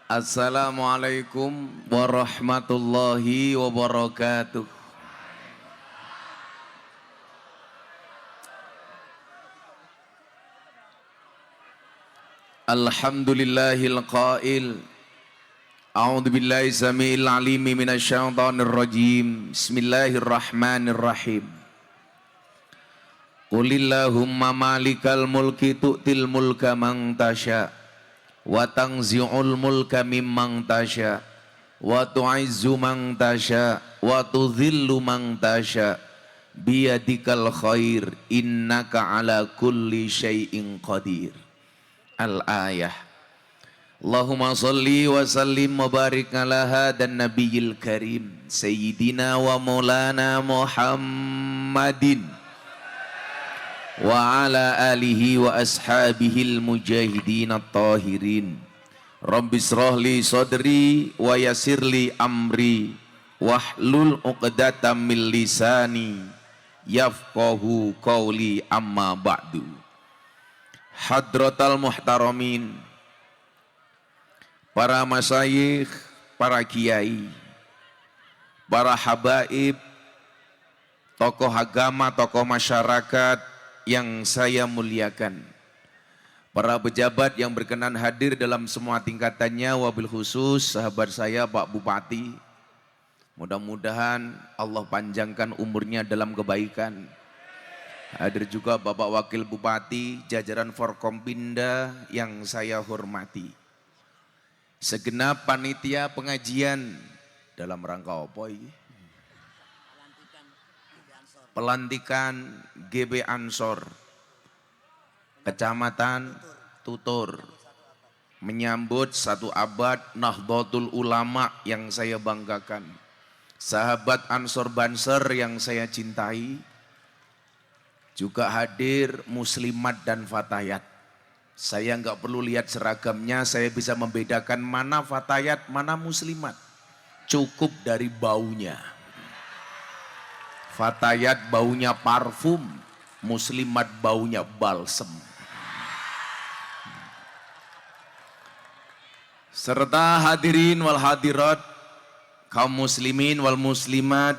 Assalamualaikum warahmatullahi wabarakatuh. Alhamdulillahil qail. A'udzu billahi samiil alim minasyaitonir rajim. Bismillahirrahmanirrahim. Qulillahumma malikal mulki tu'til mulka man tasya wa tanzi'ul mulka mimman tasya wa tu'izzu man tasya wa tudhillu man tasya biyadikal khair innaka ala kulli syai'in qadir. Al-ayah. Allahumma salli wa sallim wa barik ala hadan nabiyil karim sayyidina wa maulana Muhammadin wa ala alihi wa ashabihil mujahidin at-tahirin. Rabbi shrah li sadri wa yassir li amri wahlul 'uqdatam min lisani yafqahu qawli amma ba'du. Hadratal muhtaramin, para masyayikh, para kiai, para habaib, tokoh agama, tokoh masyarakat yang saya muliakan, para pejabat yang berkenan hadir dalam semua tingkatannya, wabil khusus sahabat saya Pak Bupati, mudah-mudahan Allah panjangkan umurnya dalam kebaikan. Hadir juga Bapak Wakil Bupati, jajaran Forkompinda yang saya hormati, segenap panitia pengajian dalam rangka apa ini? Pelantikan GB Ansor Kecamatan Tutur menyambut 1 abad Nahdlatul Ulama yang saya banggakan, sahabat Ansor Banser yang saya cintai. Juga hadir muslimat dan fatayat. Saya nggak perlu lihat seragamnya, saya bisa membedakan mana fatayat, mana muslimat. Cukup dari baunya. Fatayat baunya parfum, muslimat baunya balsem. Serta hadirin wal hadirat, kaum muslimin wal muslimat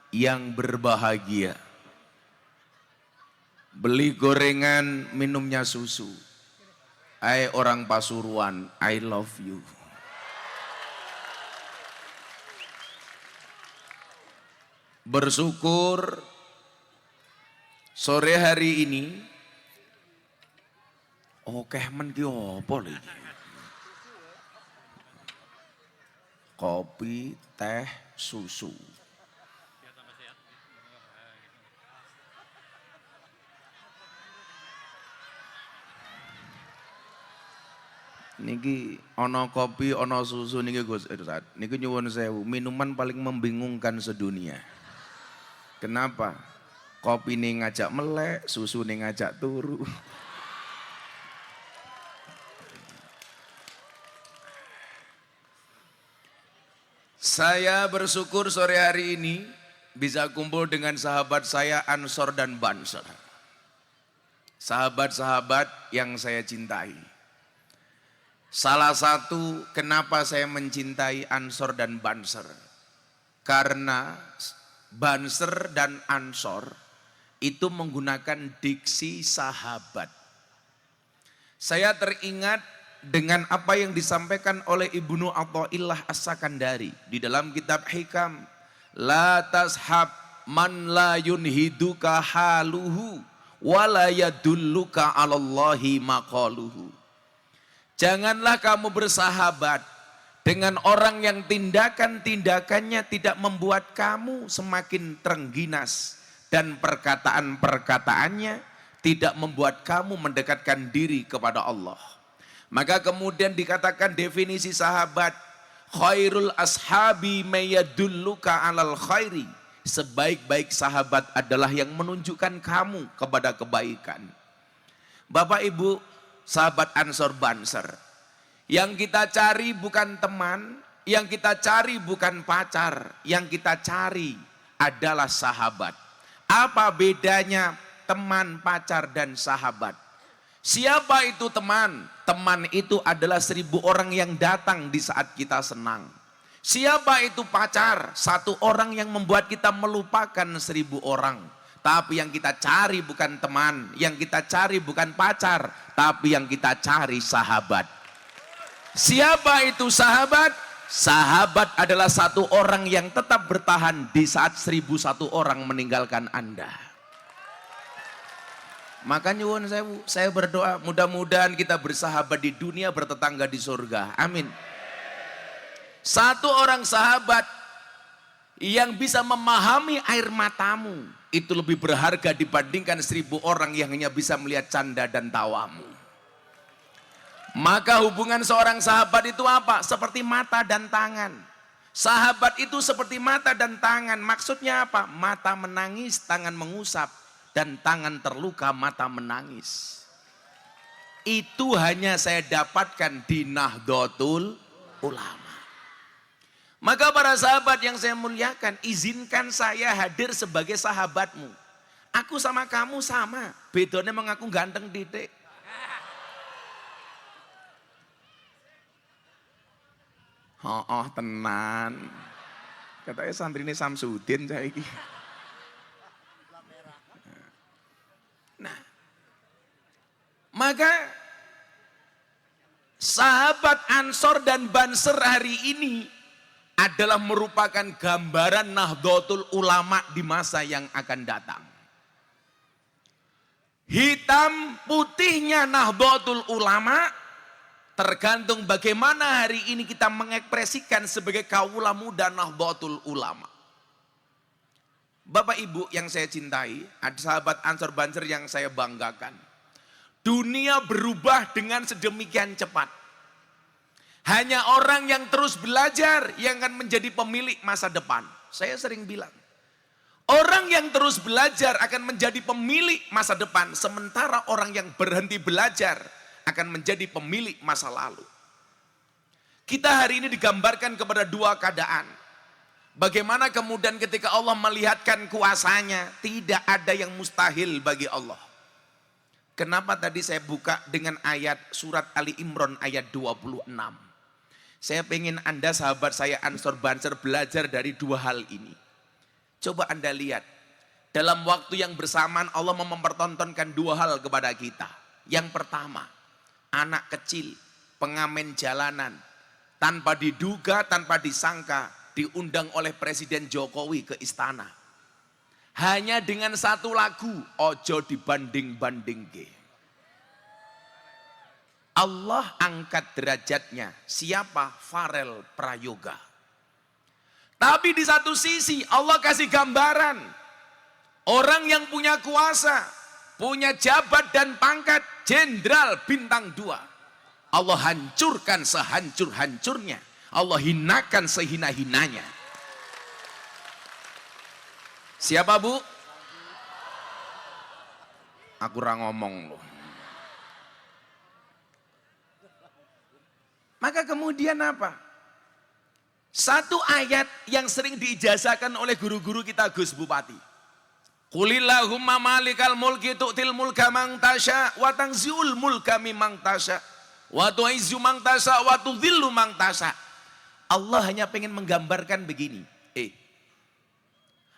yang berbahagia. Beli gorengan, minumnya susu. Hai orang Pasuruan, I love you. Bersyukur sore hari ini, kehmen ki apa lho? Kopi, teh, susu. Niki ono kopi, ono susu niki Gus Irsad. Niki nyuwun sewu, minuman paling membingungkan sedunia. Kenapa? Kopi nih ngajak melek, susu nih ngajak turu. Saya bersyukur sore hari ini bisa kumpul dengan sahabat saya Ansor dan Banser. Sahabat-sahabat yang saya cintai. Salah satu kenapa saya mencintai Ansor dan Banser, karena Banser dan Ansor itu menggunakan diksi sahabat. Saya teringat dengan apa yang disampaikan oleh Ibnu Athaillah As-Sakandari di dalam kitab Hikam, la tashab man la yunhiduka haluhu wa la yadulluka 'alallahi maqaluhu. Janganlah kamu bersahabat dengan orang yang tindakan-tindakannya tidak membuat kamu semakin terengginas dan perkataan-perkataannya tidak membuat kamu mendekatkan diri kepada Allah. Maka kemudian dikatakan definisi sahabat, khairul ashabi mayadulluka 'alal khairi. Sebaik-baik sahabat adalah yang menunjukkan kamu kepada kebaikan. Bapak Ibu, sahabat Ansor Banser, yang kita cari bukan teman, yang kita cari bukan pacar, yang kita cari adalah sahabat. Apa bedanya teman, pacar, dan sahabat? Siapa itu teman? Teman itu adalah 1000 orang yang datang di saat kita senang. Siapa itu pacar? Satu orang yang membuat kita melupakan 1000 orang. Tapi yang kita cari bukan teman, yang kita cari bukan pacar, tapi yang kita cari sahabat. Siapa itu sahabat? Sahabat adalah satu orang yang tetap bertahan di saat 1001 orang meninggalkan Anda. Maka nyuwun sewu, saya berdoa mudah-mudahan kita bersahabat di dunia, bertetangga di surga. Amin. Satu orang sahabat yang bisa memahami air matamu itu lebih berharga dibandingkan 1000 orang yang hanya bisa melihat canda dan tawamu. Maka hubungan seorang sahabat itu apa? Seperti mata dan tangan. Sahabat itu seperti mata dan tangan. Maksudnya apa? Mata menangis, tangan mengusap, dan tangan terluka, mata menangis. Itu hanya saya dapatkan di Nahdlatul Ulama. Maka para sahabat yang saya muliakan, izinkan saya hadir sebagai sahabatmu. Aku sama kamu sama, bedanya mengaku ganteng titik. Oh, tenan. Katanya santri ini Samsudin saya ini. Nah, maka sahabat Ansor dan Banser hari ini adalah merupakan gambaran Nahdlatul Ulama di masa yang akan datang. Hitam putihnya Nahdlatul Ulama tergantung bagaimana hari ini kita mengekspresikan sebagai kaula muda Nahdlatul Ulama. Bapak Ibu yang saya cintai, ada sahabat Ansor Banser yang saya banggakan. Dunia berubah dengan sedemikian cepat. Hanya orang yang terus belajar yang akan menjadi pemilik masa depan. Saya sering bilang, orang yang terus belajar akan menjadi pemilik masa depan, sementara orang yang berhenti belajar akan menjadi pemilik masa lalu. Kita hari ini digambarkan kepada dua keadaan. Bagaimana kemudian ketika Allah melihatkan kuasanya, tidak ada yang mustahil bagi Allah. Kenapa tadi saya buka dengan ayat surat Ali Imran ayat 26. Saya pengen Anda sahabat saya Ansor Banser belajar dari dua hal ini. Coba Anda lihat, dalam waktu yang bersamaan Allah mempertontonkan dua hal kepada kita. Yang pertama, anak kecil, pengamen jalanan, tanpa diduga, tanpa disangka, diundang oleh Presiden Jokowi ke istana. Hanya dengan satu lagu, ojo dibanding-bandingke. Allah angkat derajatnya. Siapa? Farel Prayoga. Tapi di satu sisi Allah kasih gambaran. Orang yang punya kuasa, punya jabat dan pangkat, jenderal bintang 2. Allah hancurkan sehancur-hancurnya. Allah hinakan sehina-hinanya. Siapa Bu? Aku ngomong loh. Maka kemudian apa? Satu ayat yang sering diijazahkan oleh guru-guru kita Gus Bupati. Qulillahumma malikal mulki tu'til mulka man tasya wa tanzi'ul mulka mimman tasya wa tu'izzu man tasya wa tudhillu man tasya. Allah hanya pengen menggambarkan begini.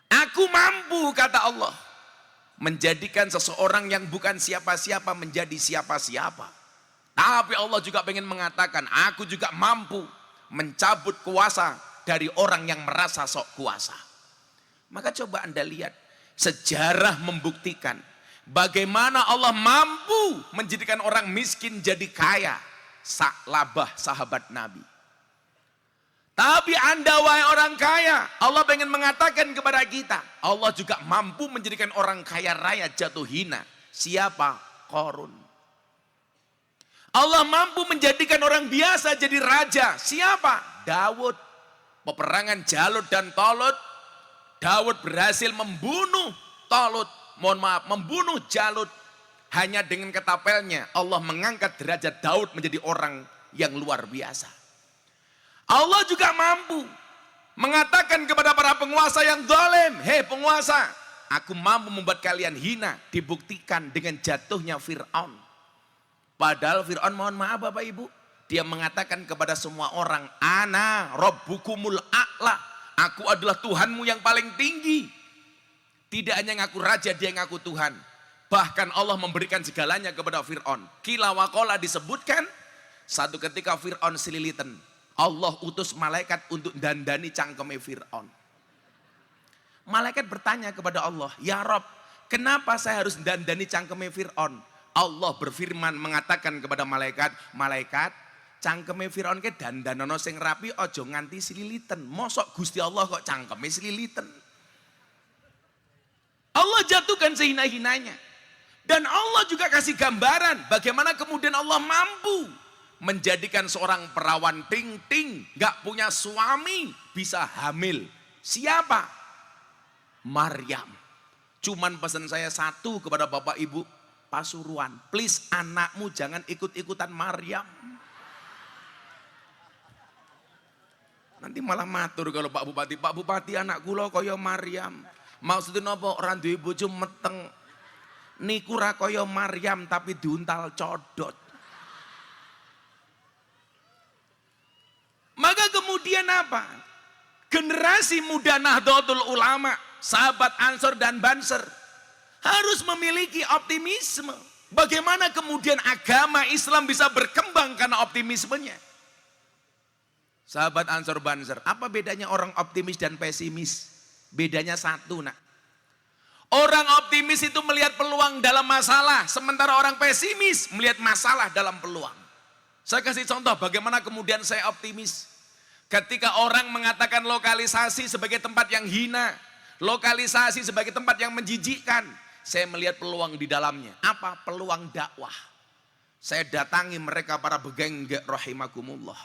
Aku mampu kata Allah menjadikan seseorang yang bukan siapa-siapa menjadi siapa-siapa. Tapi Allah juga pengen mengatakan, aku juga mampu mencabut kuasa dari orang yang merasa sok kuasa. Maka coba Anda lihat, sejarah membuktikan bagaimana Allah mampu menjadikan orang miskin jadi kaya. Saklabah sahabat Nabi. Tapi Anda wahai orang kaya, Allah pengen mengatakan kepada kita, Allah juga mampu menjadikan orang kaya raya jatuh hina. Siapa? Qarun. Allah mampu menjadikan orang biasa jadi raja. Siapa? Daud. Peperangan Jalut dan Tolut. Daud berhasil membunuh Tolut. Mohon maaf, membunuh Jalut. Hanya dengan ketapelnya Allah mengangkat derajat Daud menjadi orang yang luar biasa. Allah juga mampu mengatakan kepada para penguasa yang zalim, hei penguasa, aku mampu membuat kalian hina. Dibuktikan dengan jatuhnya Fir'aun. Padahal Fir'aun, mohon maaf Bapak Ibu, dia mengatakan kepada semua orang, ana rabbukumul a'la, aku adalah Tuhanmu yang paling tinggi. Tidak hanya ngaku raja, dia ngaku Tuhan. Bahkan Allah memberikan segalanya kepada Fir'aun. Qila wa qala disebutkan, satu ketika Fir'aun selilitan, Allah utus malaikat untuk dandani cangkeme Fir'aun. Malaikat bertanya kepada Allah, ya Rob, kenapa saya harus dandani cangkeme Fir'aun? Allah berfirman mengatakan kepada malaikat, malaikat, cangkeme Fir'aun ke dandanono sing rapi, ojo nganti selilitan. Mosok Gusti Allah kok cangkeme selilitan? Allah jatuhkan sehina-hinanya. Dan Allah juga kasih gambaran bagaimana kemudian Allah mampu menjadikan seorang perawan ting-ting, gak punya suami, bisa hamil. Siapa? Maryam. Cuman pesan saya satu kepada Bapak Ibu Pasuruan, please anakmu jangan ikut-ikutan Maryam. Nanti malah matur kalau Pak Bupati anakku lo kaya Maryam. Maksudnya apa? Orang duwe bojo meteng. Niku ra kaya Maryam tapi diuntal codot. Maka kemudian apa? Generasi muda Nahdlatul Ulama, sahabat Ansor dan Banser harus memiliki optimisme. Bagaimana kemudian agama Islam bisa berkembang karena optimismenya? Sahabat Ansor Banser, apa bedanya orang optimis dan pesimis? Bedanya satu, nak. Orang optimis itu melihat peluang dalam masalah, sementara orang pesimis melihat masalah dalam peluang. Saya kasih contoh bagaimana kemudian saya optimis. Ketika orang mengatakan lokalisasi sebagai tempat yang hina, lokalisasi sebagai tempat yang menjijikkan, saya melihat peluang di dalamnya. Apa? Peluang dakwah. Saya datangi mereka para begenggek rahimakumullah.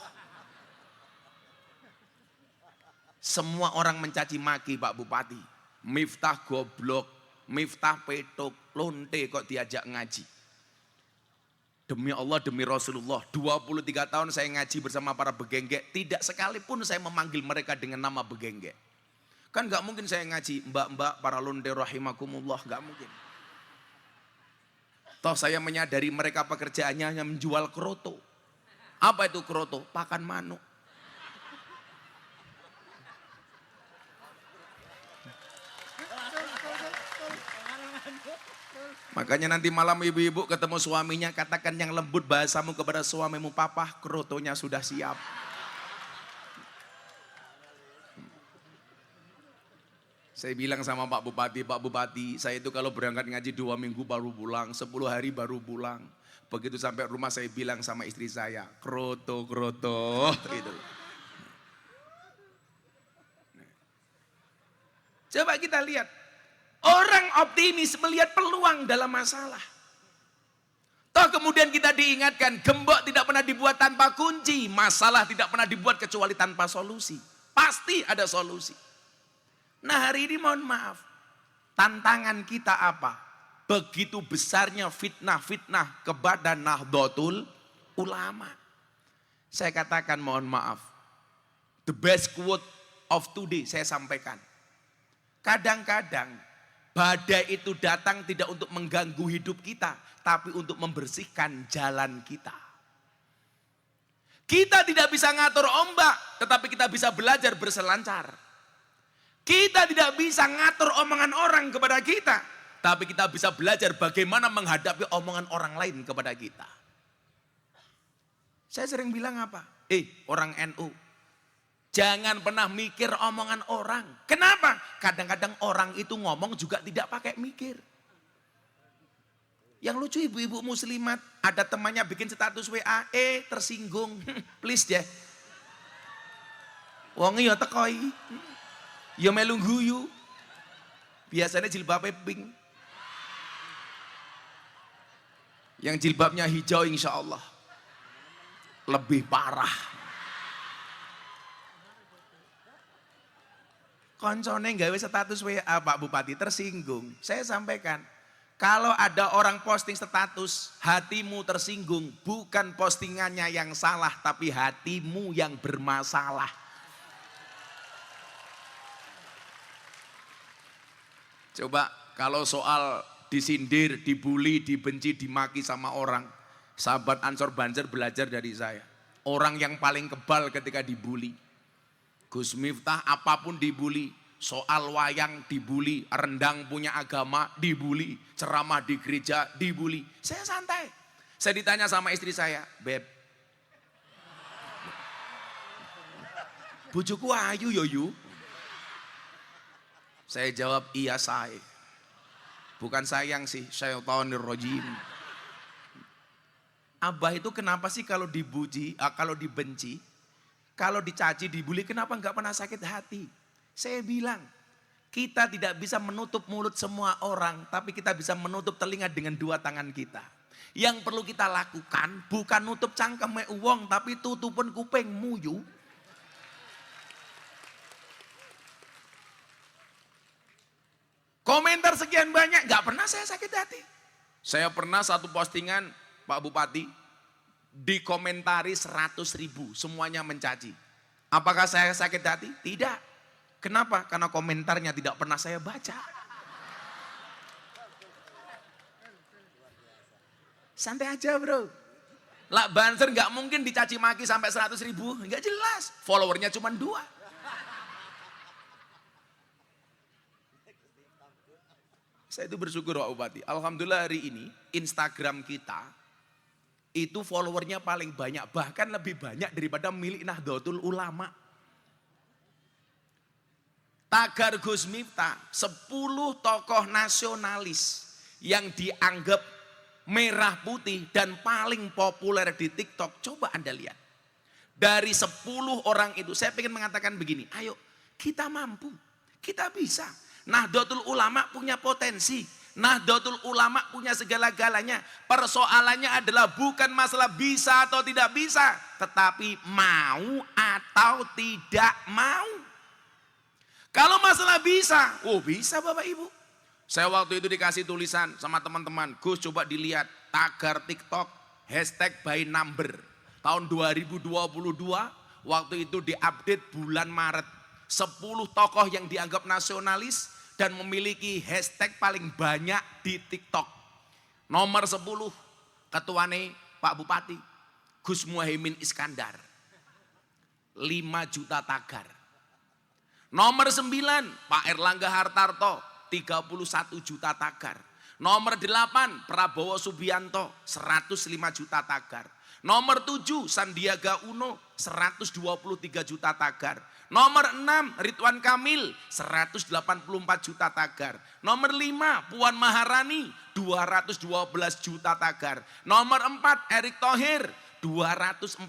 Semua orang mencaci maki Pak Bupati. Miftah goblok, Miftah petuk, lonte kok diajak ngaji. Demi Allah, demi Rasulullah, 23 tahun saya ngaji bersama para begenggek, tidak sekalipun saya memanggil mereka dengan nama begenggek. Kan gak mungkin saya ngaji, mbak-mbak para lonte rahimakumullah, gak mungkin. Toh saya menyadari mereka pekerjaannya hanya menjual kroto. Apa itu kroto? Pakan manuk. Makanya nanti malam ibu-ibu ketemu suaminya, katakan yang lembut bahasamu kepada suamimu, papa krotonya sudah siap. Saya bilang sama Pak Bupati, saya itu kalau berangkat ngaji 2 minggu baru pulang, 10 hari baru pulang. Begitu sampai rumah saya bilang sama istri saya, kroto, gitu. Coba kita lihat. Orang optimis melihat peluang dalam masalah. Toh kemudian kita diingatkan, gembok tidak pernah dibuat tanpa kunci, masalah tidak pernah dibuat kecuali tanpa solusi. Pasti ada solusi. Nah hari ini mohon maaf, tantangan kita apa? Begitu besarnya fitnah-fitnah kepada Nahdlatul Ulama. Saya katakan mohon maaf, the best quote of today saya sampaikan. Kadang-kadang badai itu datang tidak untuk mengganggu hidup kita, tapi untuk membersihkan jalan kita. Kita tidak bisa ngatur ombak, tetapi kita bisa belajar berselancar. Kita tidak bisa ngatur omongan orang kepada kita, tapi kita bisa belajar bagaimana menghadapi omongan orang lain kepada kita. Saya sering bilang apa? Orang NU, jangan pernah mikir omongan orang. Kenapa? Kadang-kadang orang itu ngomong juga tidak pakai mikir. Yang lucu ibu-ibu muslimat, ada temannya bikin status WA, tersinggung, please deh. Wong ya tekoi, ya melu guyu. Biasanya jilbabnya pink. Yang jilbabnya hijau insya Allah lebih parah. Koncone gawe status WA Pak Bupati tersinggung. Saya sampaikan, kalau ada orang posting status hatimu tersinggung, bukan postingannya yang salah, tapi hatimu yang bermasalah. Coba kalau soal disindir, dibully, dibenci, dimaki sama orang, Sahabat Ansor Banser belajar dari saya. Orang yang paling kebal ketika dibully. Gus Miftah apapun dibully. Soal wayang dibully, rendang punya agama dibully, ceramah di gereja dibully. Saya santai. Saya ditanya sama istri saya, Beb, bojoku ayu yoyu. Saya jawab, iya saya. Bukan sayang sih, syaitonir rajim. Abah itu kenapa sih kalau dipuji, kalau dibenci, kalau dicaci, dibully, kenapa enggak pernah sakit hati? Saya bilang, kita tidak bisa menutup mulut semua orang, tapi kita bisa menutup telinga dengan dua tangan kita. Yang perlu kita lakukan bukan nutup cangkeme uang, tapi tutupun kuping muyu. Komentar sekian banyak, gak pernah saya sakit hati. Saya pernah satu postingan, Pak Bupati, dikomentari 100.000, semuanya mencaci. Apakah saya sakit hati? Tidak. Kenapa? Karena komentarnya tidak pernah saya baca. Santai aja bro. Lah Banser gak mungkin dicaci maki sampai 100.000, gak jelas. Followernya cuma 2. Saya itu bersyukur Pak Bupati. Alhamdulillah hari ini Instagram kita itu followernya paling banyak. Bahkan lebih banyak daripada milik Nahdlatul Ulama. Tagar Gus Miftah, 10 tokoh nasionalis yang dianggap merah putih dan paling populer di TikTok. Coba Anda lihat. Dari 10 orang itu, saya ingin mengatakan begini, ayo kita mampu, kita bisa. Nahdlatul Ulama punya potensi, Nahdlatul Ulama punya segala-galanya. Persoalannya adalah bukan masalah bisa atau tidak bisa, tetapi mau atau tidak mau. Kalau masalah bisa, oh bisa Bapak Ibu. Saya waktu itu dikasih tulisan sama teman-teman, Gus coba dilihat tagar TikTok #by number. Tahun 2022, waktu itu diupdate bulan Maret. 10 tokoh yang dianggap nasionalis dan memiliki hashtag paling banyak di TikTok. Nomor 10, ketuane Pak Bupati, Gus Muhaimin Iskandar. 5 juta tagar. Nomor 9, Pak Erlangga Hartarto, 31 juta tagar. Nomor 8, Prabowo Subianto, 105 juta tagar. Nomor 7, Sandiaga Uno, 123 juta tagar. Nomor 6, Ridwan Kamil, 184 juta tagar. Nomor 5, Puan Maharani, 212 juta tagar. Nomor 4, Erick Thohir, 244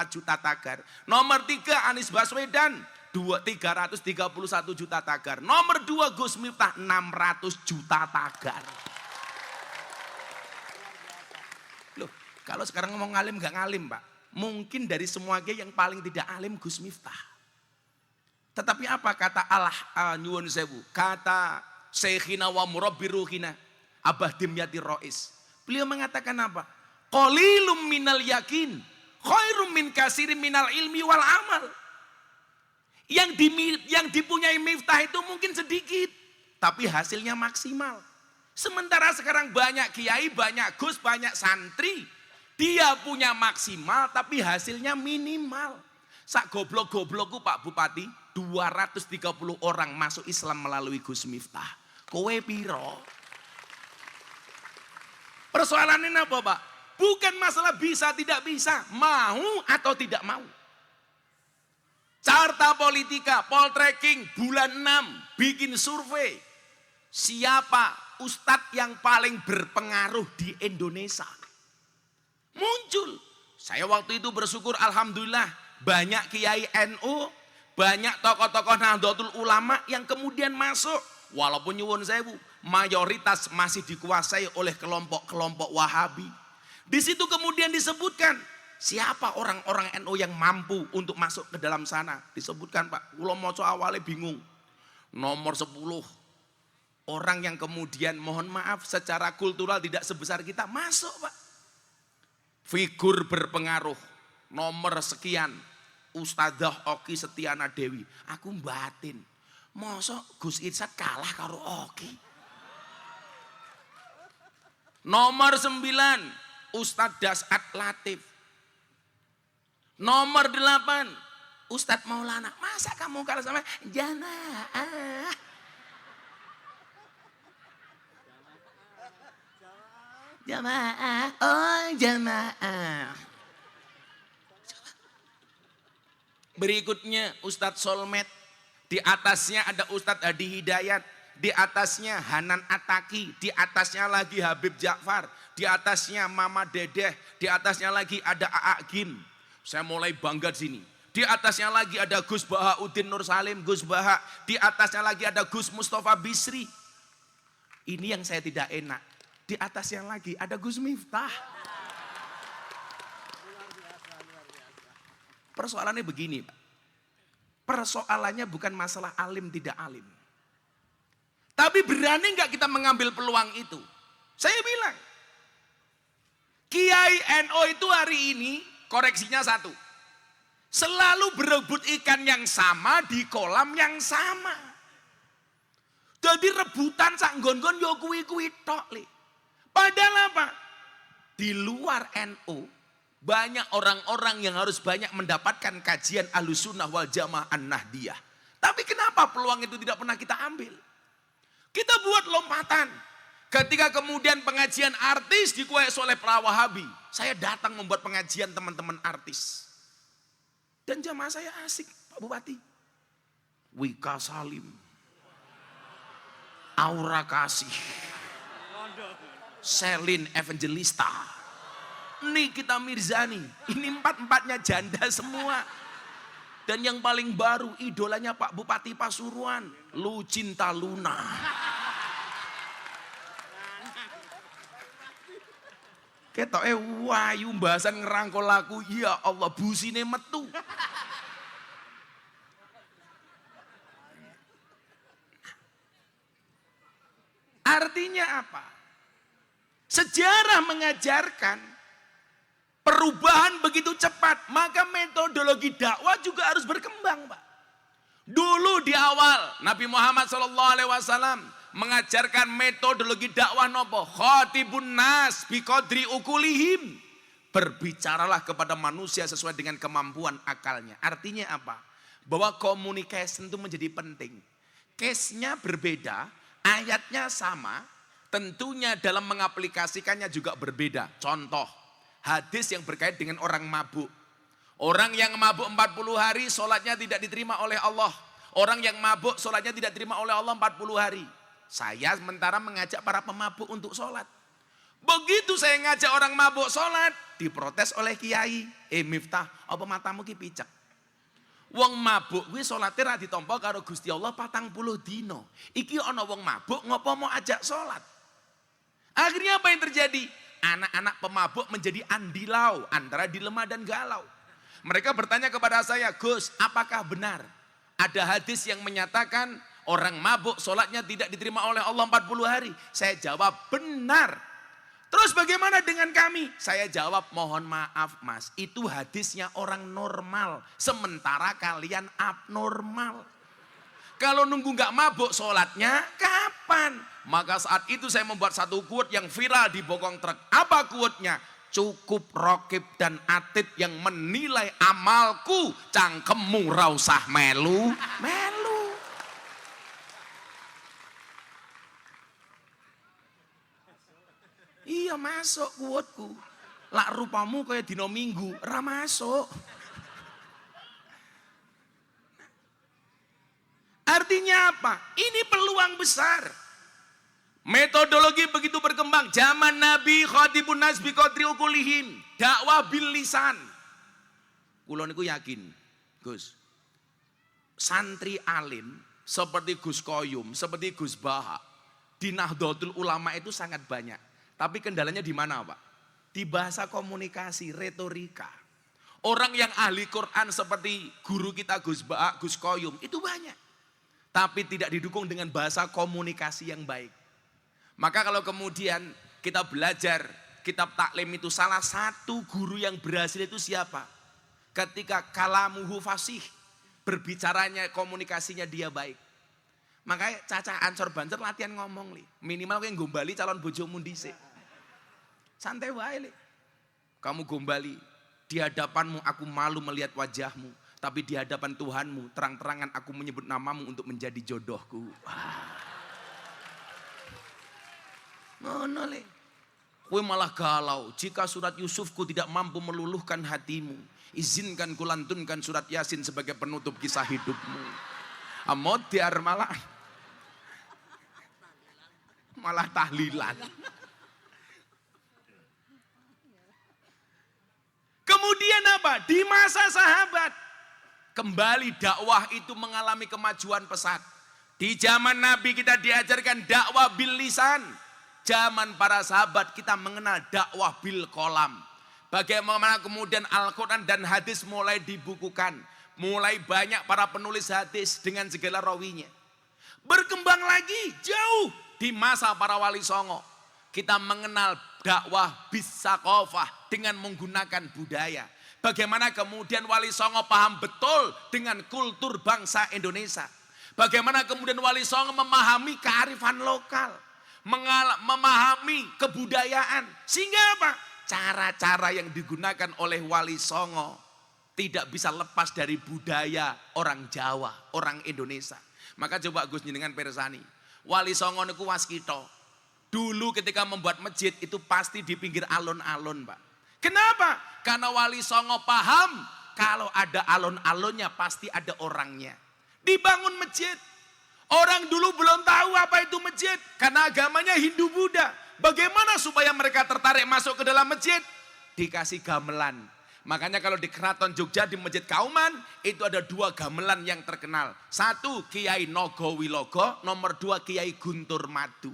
juta tagar. Nomor 3, Anies Baswedan, 331 juta tagar. Nomor 2 Gus Miftah 600 juta tagar. Loh, kalau sekarang ngomong ngalim gak ngalim Pak. Mungkin dari semua yang paling tidak alim Gus Miftah. Tetapi apa kata Allah nyuwun sewu? Kata Syekhina wa murabbi ruhina Abah Dimyati Rois. Beliau mengatakan apa? Qalilum minal yakin khairum min kasirin minal ilmi wal amal. Yang dipunyai Miftah itu mungkin sedikit, tapi hasilnya maksimal. Sementara sekarang banyak kiai, banyak gus, banyak santri. Dia punya maksimal, tapi hasilnya minimal. Sak goblok-goblokku Pak Bupati, 230 orang masuk Islam melalui Gus Miftah. Kowe piro? Persoalannya apa Pak? Bukan masalah bisa tidak bisa, mau atau tidak mau. Carta Politika, Poltreking, bulan 6 bikin survei. Siapa ustadz yang paling berpengaruh di Indonesia? Muncul. Saya waktu itu bersyukur alhamdulillah banyak kiai NU, banyak tokoh-tokoh Nahdlatul Ulama yang kemudian masuk. Walaupun nyuwun sewu, mayoritas masih dikuasai oleh kelompok-kelompok Wahabi. Di situ kemudian disebutkan siapa orang-orang NU yang mampu untuk masuk ke dalam sana? Disebutkan Pak, kula maca awale bingung. Nomor 10 orang yang kemudian mohon maaf secara kultural tidak sebesar kita masuk Pak. Figur berpengaruh nomor sekian Ustadzah Oki Setiana Dewi. Aku batin, mosok Gus Irsad kalah karo Oki. Nomor 9 Ustadz Dasat Latif. Nomor 8, Ustadz Maulana. Masa kamu kalah sama jamaah? Jamaah, oh jamaah. Berikutnya Ustadz Solmed. Di atasnya ada Ustadz Hadi Hidayat. Di atasnya Hanan Ataki. Di atasnya lagi Habib Ja'far. Di atasnya Mama Dedeh. Di atasnya lagi ada Aa Gim. Saya mulai bangga di sini. Di atasnya lagi ada Gus Bahauddin Nur Salim, Gus Baha. Di atasnya lagi ada Gus Mustafa Bisri. Ini yang saya tidak enak. Di atasnya lagi ada Gus Miftah. Persoalannya begini, Pak. Persoalannya bukan masalah alim tidak alim. Tapi berani nggak kita mengambil peluang itu? Saya bilang, Kiai NU itu hari ini koreksinya satu. Selalu berebut ikan yang sama di kolam yang sama. Jadi rebutan sak nggon-nggon yo kuwi-kuwi tok le. Padahal apa? Di luar NU banyak orang-orang yang harus banyak mendapatkan kajian Ahlussunnah wal Jamaah An-Nahdiyah. Tapi kenapa peluang itu tidak pernah kita ambil? Kita buat lompatan. Ketika kemudian pengajian artis dikuasai oleh para Wahabi, saya datang membuat pengajian teman-teman artis. Dan jamaah saya asik, Pak Bupati. Wika Salim, Aura Kasih, Selin Evangelista, Nikita Mirzani. Ini empat-empatnya janda semua. Dan yang paling baru idolanya Pak Bupati Pasuruan, Lucinta Luna. Ketoke wayu bahasan ngerangkul aku, ya Allah busine metu. Artinya apa? Sejarah mengajarkan perubahan begitu cepat, maka metodologi dakwah juga harus berkembang, Pak. Dulu di awal Nabi Muhammad SAW mengajarkan metodologi dakwah nopo? Khatibun nas biqadri ukulihim. Berbicaralah kepada manusia sesuai dengan kemampuan akalnya. Artinya apa? Bahwa communication itu menjadi penting. Case-nya berbeda, ayatnya sama, tentunya dalam mengaplikasikannya juga berbeda. Contoh, hadis yang berkait dengan orang mabuk. Orang yang mabuk 40 hari sholatnya tidak diterima oleh Allah. Orang yang mabuk sholatnya tidak diterima oleh Allah 40 hari. Saya sementara mengajak para pemabuk untuk sholat. Begitu saya ngajak orang mabuk sholat, diprotes oleh kiai. Miftah, apa matamu ki picek? Wong mabuk kuwi salate ra ditampa karo Gusti Allah 40 dino. Iki ana wong mabuk ngopo mau ajak sholat? Akhirnya apa yang terjadi? Anak-anak pemabuk menjadi andilau antara dilema dan galau. Mereka bertanya kepada saya, Gus, apakah benar ada hadis yang menyatakan orang mabuk sholatnya tidak diterima oleh Allah 40 hari? Saya jawab, benar. Terus bagaimana dengan kami? Saya jawab, mohon maaf mas, itu hadisnya orang normal. Sementara kalian abnormal. Kalau nunggu gak mabuk sholatnya, kapan? Maka saat itu saya membuat satu quote yang viral di bokong truk. Apa quote-nya? Cukup Rokib dan Atid yang menilai amalku, cangkemmu ra usah melu. Melu. Iya masuk quoteku. Lak rupamu kayak dino Minggu, ra masuk. Artinya apa? Ini peluang besar. Metodologi begitu berkembang. Zaman Nabi khatibun nas biqadri ukulihim. Dakwah bil lisan. Kula niku yakin, Gus. Santri alim seperti Gus Koyum, seperti Gus Baha di Nahdlatul Ulama itu sangat banyak. Tapi kendalanya di mana, Pak? Di bahasa komunikasi, retorika. Orang yang ahli Quran seperti guru kita Gus Baha, Gus Koyum itu banyak. Tapi tidak didukung dengan bahasa komunikasi yang baik. Maka kalau kemudian kita belajar kitab taklim itu, salah satu guru yang berhasil itu siapa? Ketika kalamuhu fasih, berbicaranya, komunikasinya dia baik. Makanya Caca Ansor Banser latihan ngomong li. Minimal kayak gombali calon bojomu dhisik. Santai wae li. Kamu gombali, di hadapanmu aku malu melihat wajahmu, tapi di hadapan Tuhanmu terang-terangan aku menyebut namamu untuk menjadi jodohku. Ngono le. Kowe malah galau, jika surat Yusufku tidak mampu meluluhkan hatimu, izinkan kulantunkan surat Yasin sebagai penutup kisah hidupmu. Amodiar malah tahlilan. Kemudian apa? Di masa sahabat, kembali dakwah itu mengalami kemajuan pesat. Di zaman Nabi kita diajarkan dakwah bil lisan. Zaman para sahabat kita mengenal dakwah bil kolam. Bagaimana kemudian Al-Quran dan hadis mulai dibukukan. Mulai banyak para penulis hadis dengan segala rawinya. Berkembang lagi jauh di masa para wali songo. Kita mengenal dakwah bisakofah dengan menggunakan budaya. Bagaimana kemudian wali songo paham betul dengan kultur bangsa Indonesia. Bagaimana kemudian wali songo memahami kearifan lokal. Memahami kebudayaan. Sehingga apa? Cara-cara yang digunakan oleh wali songo tidak bisa lepas dari budaya orang Jawa, orang Indonesia. Maka coba Gus jenengan persani. Wali songo niku waskita. Dulu ketika membuat masjid itu pasti di pinggir alun-alun, Pak. Kenapa? Karena wali songo paham kalau ada alun-alunnya pasti ada orangnya. Dibangun masjid. Orang dulu belum tahu apa itu masjid karena agamanya Hindu Buddha. Bagaimana supaya mereka tertarik masuk ke dalam masjid? Dikasih gamelan. Makanya kalau di Keraton Jogja di Masjid Kauman itu ada 2 gamelan yang terkenal. 1 Kiai Nogowilogo, nomor 2 Kiai Guntur Madu.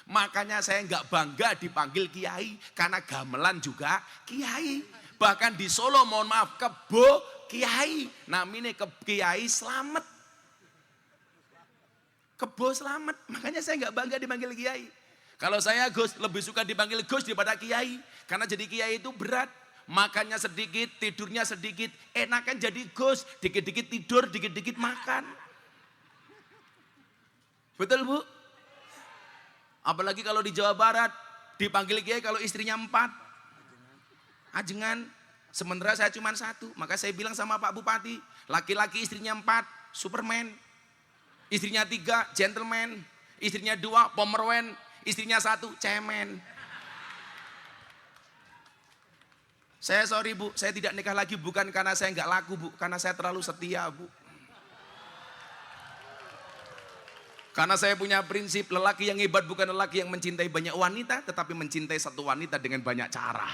Makanya saya nggak bangga dipanggil kiai karena gamelan juga kiai. Bahkan di Solo mohon maaf kebo kiai, namanya Kiai Slamet. Kebo Slamet, makanya saya nggak bangga dipanggil kiai. Kalau saya Gus lebih suka dipanggil Gus daripada kiai, karena jadi kiai itu berat. Makannya sedikit, tidurnya sedikit, enakan jadi Gus, dikit-dikit tidur, dikit-dikit makan. Betul Bu? Apalagi kalau di Jawa Barat dipanggil kiai kalau istrinya 4 ajengan, sementara saya cuma 1. Maka saya bilang sama Pak Bupati, laki-laki istrinya 4 Superman, istrinya 3 gentleman, istrinya 2 Pomerwen, istrinya 1 cemen. Saya sorry Bu, saya tidak nikah lagi bukan karena saya nggak laku Bu, karena saya terlalu setia Bu. Karena saya punya prinsip lelaki yang hebat bukan lelaki yang mencintai banyak wanita, tetapi mencintai satu wanita dengan banyak cara.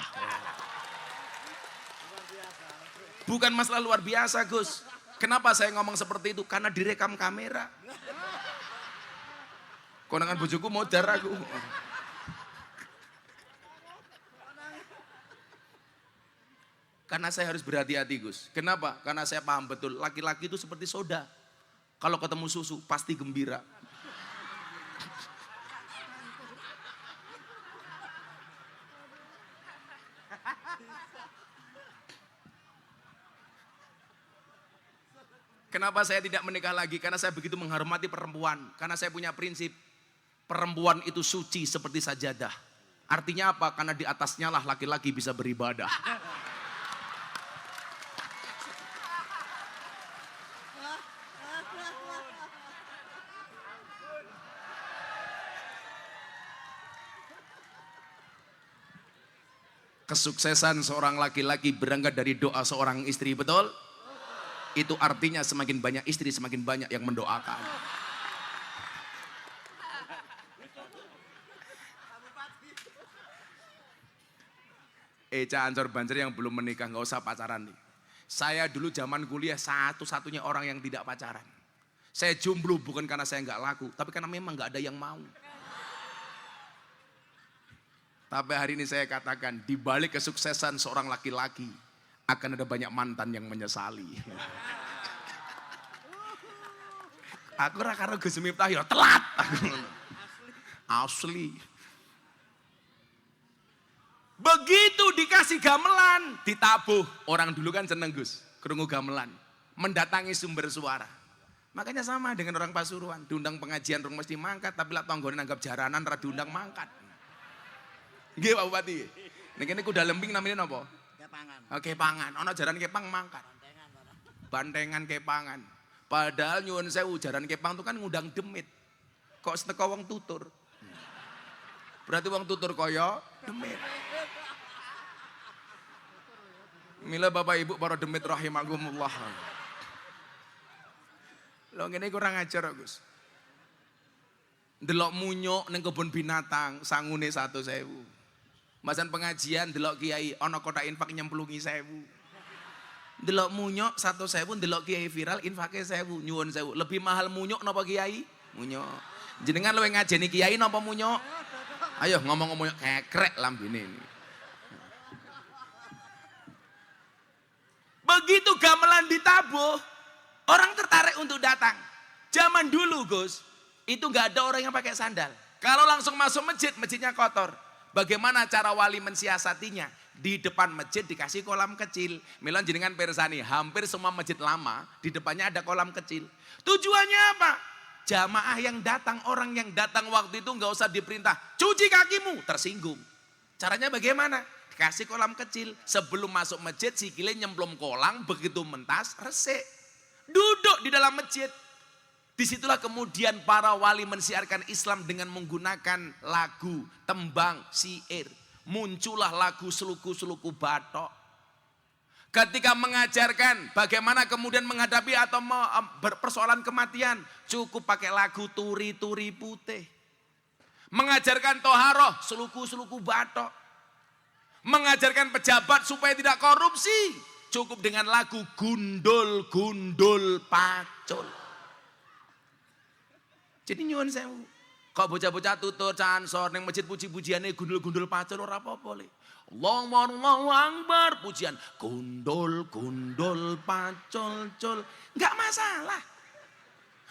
Bukan masalah luar biasa Gus. Kenapa saya ngomong seperti itu? Karena direkam kamera. Konangan bojoku modar aku. Karena saya harus berhati-hati Gus. Kenapa? Karena saya paham betul laki-laki itu seperti soda. Kalau ketemu susu pasti gembira. Kenapa saya tidak menikah lagi? Karena saya begitu menghormati perempuan. Karena saya punya prinsip, perempuan itu suci seperti sajadah. Artinya apa? Karena di atasnya lah laki-laki bisa beribadah. Kesuksesan seorang laki-laki berangkat dari doa seorang istri, betul? Itu artinya semakin banyak istri, semakin banyak yang mendoakan. Eca Ansor Banser yang belum menikah, nggak usah pacaran nih. Saya dulu zaman kuliah satu-satunya orang yang tidak pacaran. Saya jomblo bukan karena saya nggak laku, tapi karena memang nggak ada yang mau. Tapi hari ini saya katakan, di balik kesuksesan seorang laki-laki, akan ada banyak mantan yang menyesali. Aku karo Gus Miftah ya telat. Asli. Begitu dikasih gamelan, ditabuh. Orang dulu kan seneng Gus, krungu gamelan. Mendatangi sumber suara. Makanya sama dengan orang Pasuruan, diundang pengajian rung mesti mangkat, tapi lah tonggone nanggap jaranan ra diundang mangkat. Nggih Pak Bupati. Ning kene kuda lemping namanya napa? Kepangan. Oke, pangan. Ana jaran kepang mangkat. Bantengan kepangan. Padahal nyuwun sewu jaran kepang itu kan ngundang demit. Kok seteka wong tutur. Berarti wong tutur kaya demit. Mila Bapak Ibu para demit rahimakumullah. Lho ngene kurang ajar Gus. Delok munyuk ning kebun binatang sangune 100.000. Masan pengajian delok kiai ana kotak infak nyemplungi 1000. Delok munyuk 100.000, delok kiai viral infake 1000. Nyuwun sewu, lebih mahal munyuk napa kiai? Munyuk. Jenengan luwih ngajeni kiai napa munyuk? Ayo ngomong-ngomong kekrek lambene ini. Begitu gamelan ditabuh, orang tertarik untuk datang. Zaman dulu Gus, itu nggak ada orang yang pakai sandal. Kalau langsung masuk masjid, masjidnya kotor. Bagaimana cara wali mensiasatinya? Di depan masjid dikasih kolam kecil. Milan jenengan persani, hampir semua masjid lama di depannya ada kolam kecil. Tujuannya apa? Jamaah yang datang, orang yang datang waktu itu nggak usah diperintah, cuci kakimu, tersinggung. Caranya bagaimana? Dikasih kolam kecil. Sebelum masuk masjid, sikile nyemplung kolam, begitu mentas, resik. Duduk di dalam masjid. Disitulah kemudian para wali mensiarkan Islam dengan menggunakan lagu, tembang, syair. Muncullah lagu Seluku-Seluku Bathok. Ketika mengajarkan bagaimana kemudian menghadapi atau berpersoalan kematian, cukup pakai lagu Turi-Turi Putih. Mengajarkan toharoh, Seluku-Seluku Bathok. Mengajarkan pejabat supaya tidak korupsi, cukup dengan lagu Gundul-Gundul Pacul. Jadi nyuwun sewu. Kok bocah-bocah tutur cansor ning masjid puji-pujiane gundul-gundul pacul ora apa-apa le. Allahu Akbar pujian gundul-gundul pacul-cul. Enggak masalah.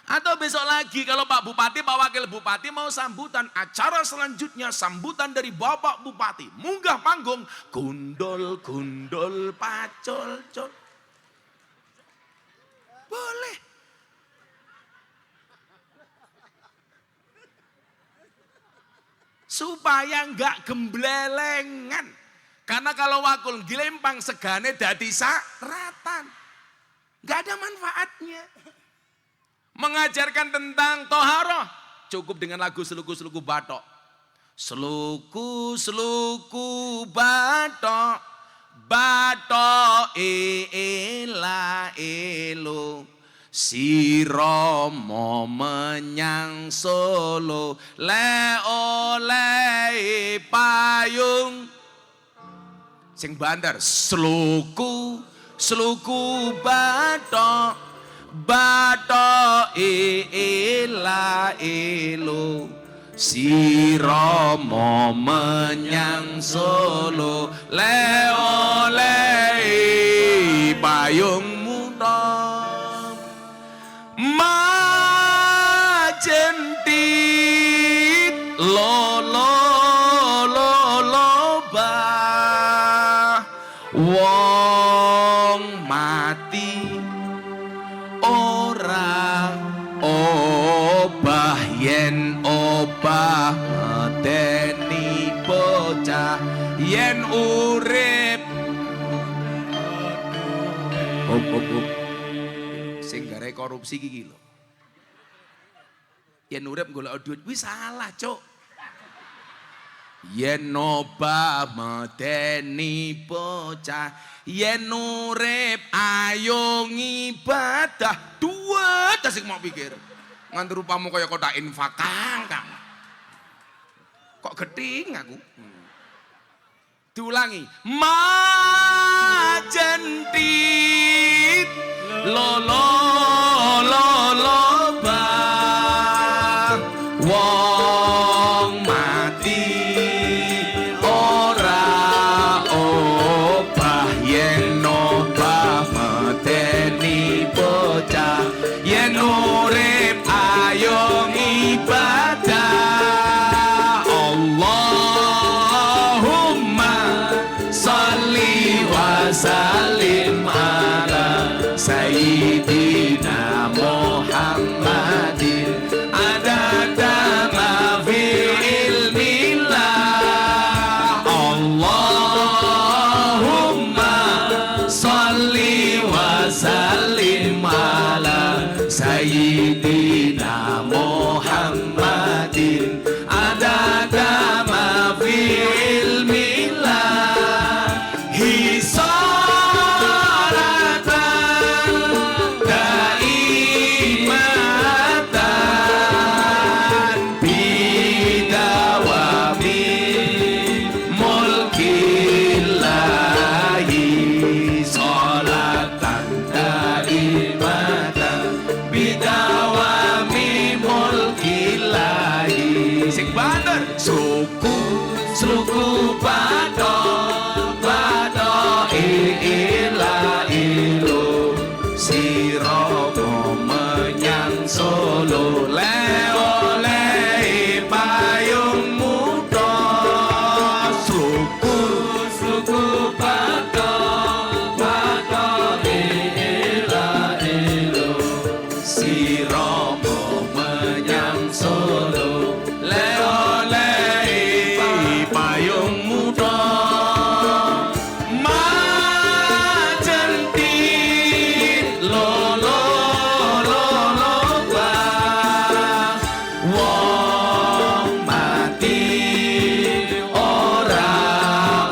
Atau besok lagi kalau Pak Bupati, Pak Wakil Bupati mau sambutan, acara selanjutnya sambutan dari Bapak Bupati. Munggah panggung gundul-gundul pacul-cul. Boleh. Supaya enggak gemblelengan. Karena kalau wakul gilempang segane dadi saratan. Enggak ada manfaatnya. Mengajarkan tentang toharoh, cukup dengan lagu Seluku-Seluku Bathok. Seluku-seluku bathok, bathok ela elo. Si Romo menyang Solo le oleh payung sing banter seluku bathok bathok ela elo si Romo menyang Solo le oleh payung muda majentit lo bah wong mati ora obah yen obah medeni bocah yen urip sing gare korupsi iki lho. Yen urip golek duit wis salah, Cuk. Yen obah medeni bocah, yen urip ayo ngibadah, duit sing mau pikir. Nganti rupamu kaya kotak infak kang. Kok gething aku. Diulangi. Majentit lo bah wong mati ora obah yen obah medeni bocah yen urip ayo ibadah Allahumma sholli wa sallim ala sayyidina Muhammadin adada ma fi ilmillah Allah si Romo menyang Solo oleh payung muda suku bato ela elo si Romo menyang Solo oleh payung muda majenti lolo wong mati ora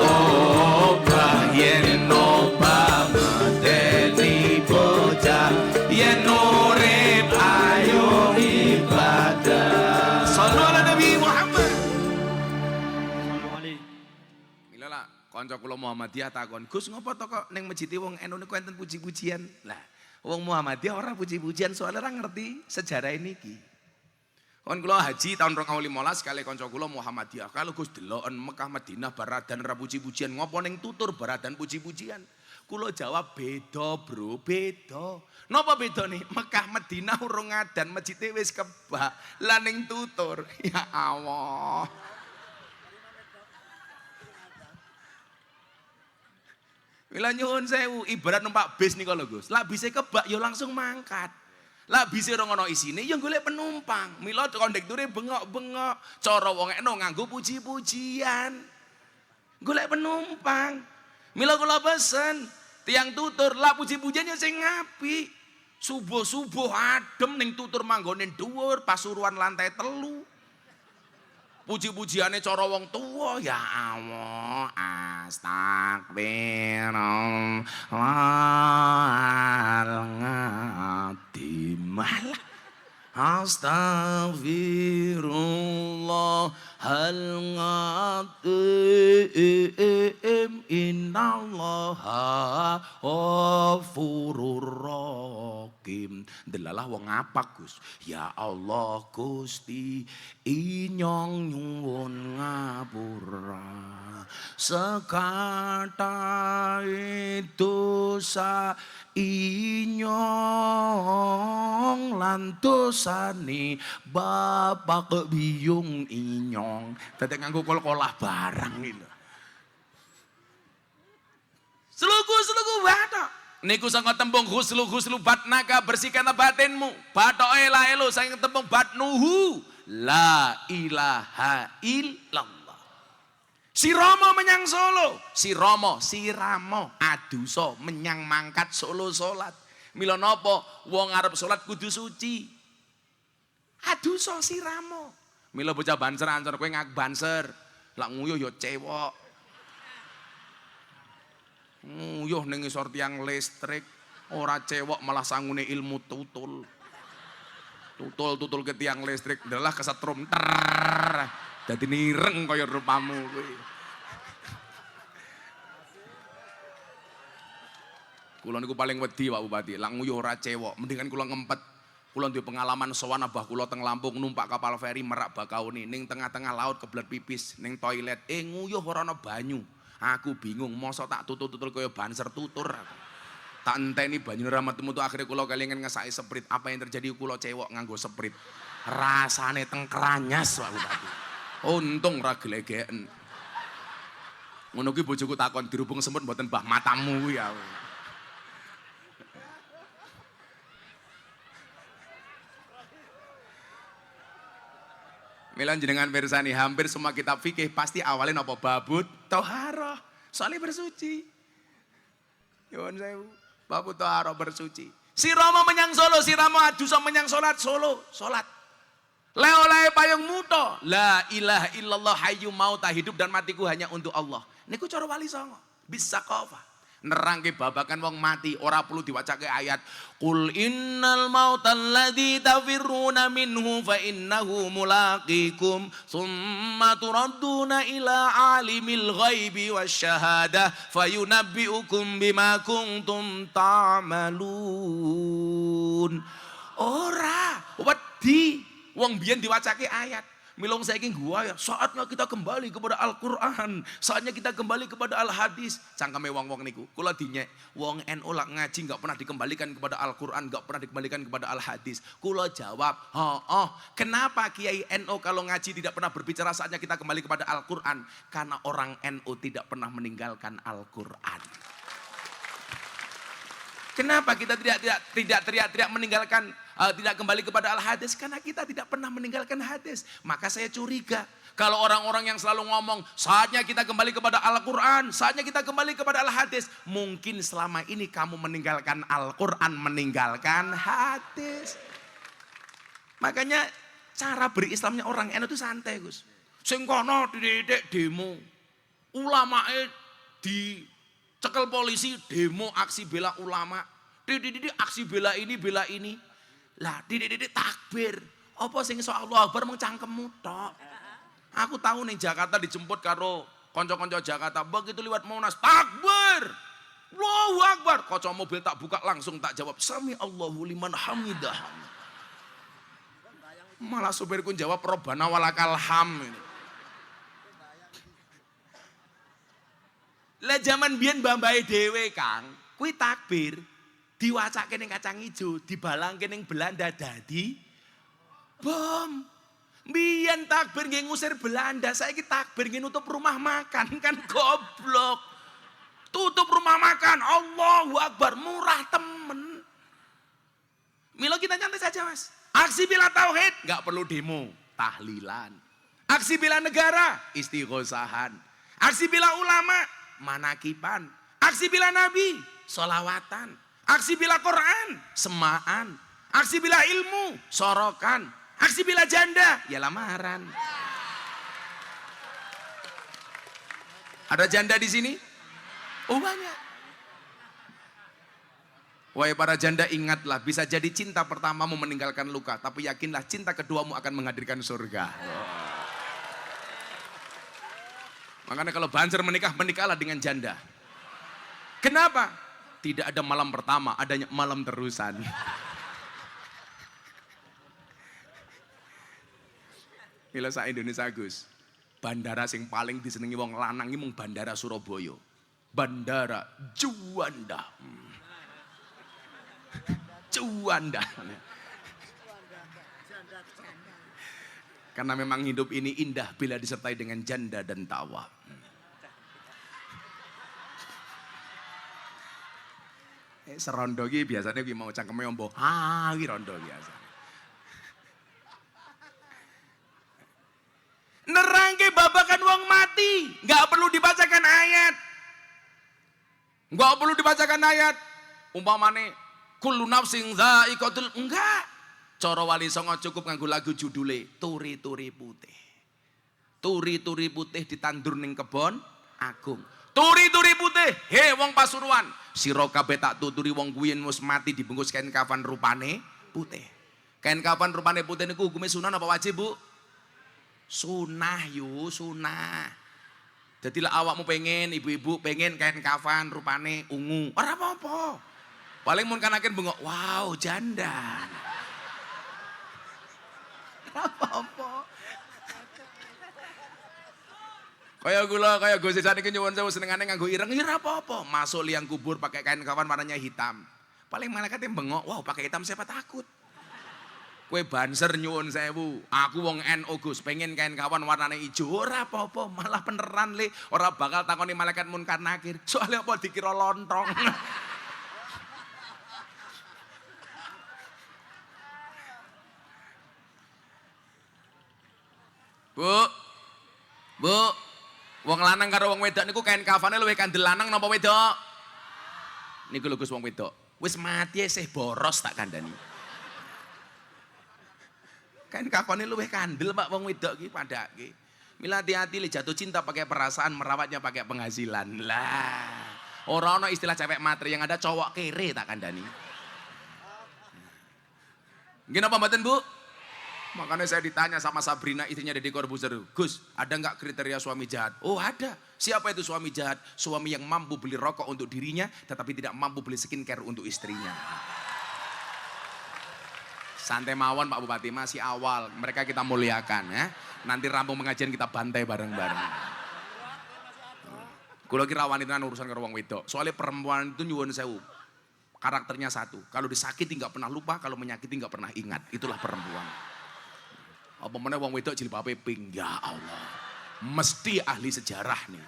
obah yen obah medeni bocah yen urip ayo ibadah sallu ala Nabi Muhammad. Mila lah kanca kula Muhammadiyah takon, Gus ngopo to kok ning masjid wong NU niku enten puji-pujian? Lah wong Muhammadiyah ora puji-pujian soalnya ora ngerti sejarah niki. Kon kula haji tahun 2015 kali kanca kula Muhammadiyah. Kalau Gus deloken Mekah Madinah baradan ra puji-pujian, ngopo ning tutur baradan puji-pujian? Kula jawab beda, Bro, beda. Napa bedane? Mekah Madinah urung ngadan, masjid wis kebak. Lah ning tutur, ya Allah. Mila nyuwun sewu, ibarat numpak bis nika lho Gus. Lah bise kebak ya langsung mangkat. Lah bise ora ngono isine ya golek penumpang. Mila kondekture bengok-bengok. Cara wong eno nganggo puji-pujian. Golek penumpang. Mila kula pesen, tiang tutur lah puji-pujian ya sing apik. Subuh-subuh adem ning tutur manggone dhuwur, pasuruan lantai 3. Puji-pujiane cara wong tua ya Allah astagfirullahaladzim astagfirullahaladzim innallaha ghafurur rahim. Delalah wong apa Gus? Ya Allah Gusti inyong nyuwun ngapura sekata dosa inyong lan dosane bapak biyung inyong. Dadi nganggo kol-kolah barang iki. Sluku-sluku batok. Niku sangka tembung huslu batnaka bersihkan batinmu. Batok ela elo saking tembung batnuhu la ilaha illallah. Si Romo menyang Solo, si Ramo aduso menyang mangkat Solo salat. Mila napa wong arep salat kudu suci. Aduso si Ramo. Mila bocah Banser ancur kowe ngak Banser. Lak nguyuh ya cewek. Nguyuh ning ngisor tiang listrik, ora cewek malah sangune ilmu tutul. Tutul ke tiang listrik, adalah kesetrum ter. Dadi nireng kaya rupamu kuwi. Kula niku paling wedi Pak Bupati, lak nguyuh ora cewek, mendingan kula ngempet. Kula duwe pengalaman sowan abah kula teng Lampung numpak kapal feri Merak Bakauni ning tengah-tengah laut kebelet pipis ning toilet. Nguyuh ora ana banyu. Aku bingung, mosok tak tutul-tutul kaya Banser tutur aku. Tak enteni banyune ra metu-metu akhire kula kelingan ngesaki seprit. Apa yang terjadi kula cewek nganggo seprit. Rasane tengkranyas Pak Bupati. Untung ra glegeken. Ngono kuwi bojoku takon dirubung semut mboten Mbah matamu kuwi ya. Milan jenengan pirsani hampir semua kitab fikih pasti awalnya napa babut toharoh soalnya bersuci. Nyuwun sewu, babut toharoh bersuci. Si Romo menyang Solo, si Ramo adusa menyang salat Solo, salat. Oleh payung muto, la ilaha illallah hayyu mauta, hidup dan matiku hanya untuk Allah. Niku cara wali songo, bisa kofa. Nerangke babakan wong mati ora perlu diwacake ayat qul innal mautal ladzi tafirruna minhu fa innahu mulaqikum tsumma turadduna ila alimil ghaibi wasyahadah fayunabbiukum bima kuntum ta'malun. Ora wedi wong biyen diwacake ayat Milong saiki gua ya, saatnya kita kembali kepada Al-Qur'an, saatnya kita kembali kepada Al-Hadis. Cangkeme wong-wong niku, kula dinyek, wong NU lak ngaji enggak pernah dikembalikan kepada Al-Qur'an, enggak pernah dikembalikan kepada Al-Hadis. Kula jawab, kenapa Kiai NU kalau ngaji tidak pernah berbicara saatnya kita kembali kepada Al-Qur'an? Karena orang NU tidak pernah meninggalkan Al-Qur'an. Kenapa kita tidak teriak-teriak meninggalkan, tidak kembali kepada Al-Hadis? Karena kita tidak pernah meninggalkan hadis. Maka saya curiga kalau orang-orang yang selalu ngomong saatnya kita kembali kepada Al-Quran, saatnya kita kembali kepada Al-Hadis, mungkin selama ini kamu meninggalkan Al-Quran, meninggalkan hadis. Makanya cara berislamnya orang NU itu santai, Gus. Sing kono dididik demo, ulamae dicekel polisi, demo aksi bela ulama, dididik aksi bela ini. Lah dididik takbir. Apa sing iso Allahu Akbar mung cangkemmu tok. Aku tahu nih Jakarta dijemput karo konco-konco Jakarta, begitu lewat Monas takbir. Allahu Akbar. Kaca mobil tak buka langsung tak jawab sami Allahu liman hamidah. Malah supirku jawab robbana walakal ham. Lah zaman biyen mbah-mbahe dhewe Kang, kuwi takbir diwacake ning kacang ijo, dibalangke ning Belanda dadi bom. Biyen takbir nggih ngusir Belanda, saiki takbir nggih nutup rumah makan, kan goblok. Tutup rumah makan, Allahu Akbar, murah temen. Milo kita nyantai saja Mas. Aksi bela tauhid, nggak perlu demo, tahlilan. Aksi bela negara, istighosahan. Aksi bela ulama, manakipan. Aksi bela nabi, solawatan. Aksi bela Quran, semaan. Aksi bela ilmu, sorokan. Aksi bela janda, ya lamaran. Ada janda di sini? Oh banyak. Wahai para janda, ingatlah, bisa jadi cinta pertamamu meninggalkan luka, tapi yakinlah cinta keduamu akan menghadirkan surga. Makanya kalau Banser menikah, menikahlah dengan janda. Kenapa? Tidak ada malam pertama, adanya malam terusan. Mila sa Indonesia Gus, bandara sing paling disenengi wong lanang iki mung bandara Surabaya. Bandara Juanda. Juanda. Karena memang hidup ini indah bila disertai dengan janda dan tawa. Serondo iki biasanya ki mau cangkeme ombo. Ki rondo biasa. Nerangke babakan wong mati, nggak perlu dibacakan ayat. Nggak perlu dibacakan ayat. Umpamane kullu nafsin dha'iqatul, enggak. Cara Wali Songo cukup nganggo lagu judule Turi-turi putih. Turi-turi putih ditandur ning kebon agung. Turi-turi putih, he wong Pasuruan, sira kabeh tak tuturi wong kuwi yen wis mati dibungkus kain kafan rupane putih. Kain kafan rupane putih niku hukume sunah apa wajib, Bu? Sunah yu, sunah. Jadi lah awakmu pengen, ibu-ibu pengen kain kafan rupane ungu, ora apa-apa. Paling mun kanaken bengok, wow janda. Ora apa-apa. Kayak gula, kayak gue sisa niki nyuwun sewu senengane nganggo ireng, ya ora apa-apa. Masuk liang kubur pakai kain kafan warnanya hitam. Paling malaikat bengok, wow pakai hitam siapa takut. Kue Banser nyuwun sewu, aku wong NU Gus, pengen kain kawan warnanya hijau, ora apa-apa, malah beneran le, ora bakal takoni malaikat munkar nakir, soalnya apa dikira lontong. Bu, wong lanang karo wong wedok niku kain kafane luwih kandel lanang napa wedok? Niku lho Gus wong wedok, wis mati isih boros tak kandhani. Kain kafane luwih kandel Pak wong wedok ki padake. Mila hati-hati le jatuh cinta pakai perasaan, merawatnya pakai penghasilan. Lah, ora ana istilah cewek matre, yang ada cowok kere tak kandhani. Nggih napa mboten, Bu? Makanya saya ditanya sama Sabrina, istrinya Deddy Corbuzier, Gus, ada nggak kriteria suami jahat? Oh ada. Siapa itu suami jahat? Suami yang mampu beli rokok untuk dirinya, tetapi tidak mampu beli skincare untuk istrinya. Santai mawon Pak Bupati, masih awal. Mereka kita muliakan ya. Nanti rampung pengajian kita bantai bareng-bareng. Kalau kira wanita urusan karo wong wedok. Soalnya perempuan itu nyuwun sewu. Karakternya satu. Kalau disakiti nggak pernah lupa, kalau menyakiti nggak pernah ingat. Itulah perempuan. Apa mana wong wedok jilbabe pink, ya Allah. Mesti ahli sejarah nih.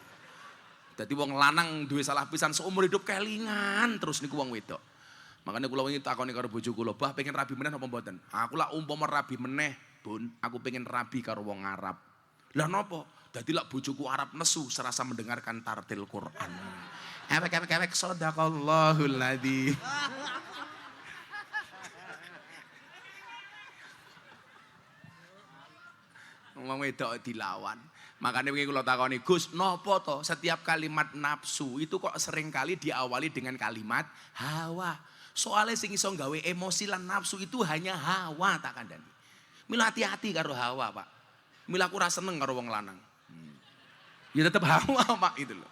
Jadi wong lanang duwe salah pisan seumur hidup kelingan terus niku wong wedok. Makanya kula wingi takoni karo bojo kula, "Bah, pengen rabi meneh apa mboten?" Aku lah umpama rabi meneh, Bun, aku pengen rabi karo wong Arab. Lah napa? Dadi lak bojoku Arab nesu serasa mendengarkan tartil Quran. Ewek sadaqallahul ladzi. Wong wedok dilawan. Makanya wingi kula takoni, "Gus, napa to setiap kalimat nafsu itu kok sering kali diawali dengan kalimat hawa?" Soalnya sing iso gawe emosi lan nafsu itu hanya hawa tak kandhani. Mila hati-hati karo hawa, Pak. Mila aku ora seneng karo wong lanang. Ya tetep hawa, Pak, itu loh.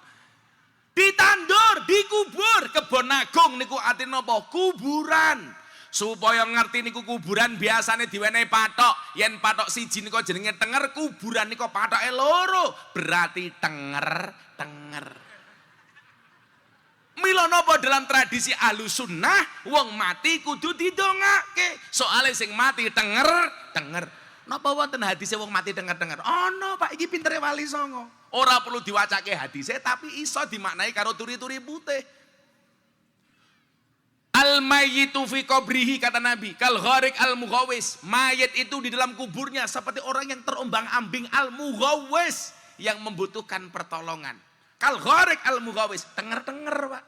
Ditandur, dikubur, kebon agung niku artine napa? Kuburan. Supaya ngerti niku kuburan biasane diwenehi patok. Yen patok siji niku jenenge tenger, kuburan niku patoke loro. Berarti tenger. Mila napa dalam tradisi Ahlussunnah wong mati kudu didongake. Soale sing mati tenger. Napa wonten hadise wong mati tenger? Ana, Pak, iki pintere Wali Songo. Ora perlu diwacake hadise tapi iso dimaknai karo turi-turi putih. Al-mayyitu fi qabrihi kata Nabi, kal gharik al-mughawis. Mayit itu di dalam kuburnya seperti orang yang terombang-ambing al-mughawis yang membutuhkan pertolongan. Kal gharik al-mughawis, tenger, Pak.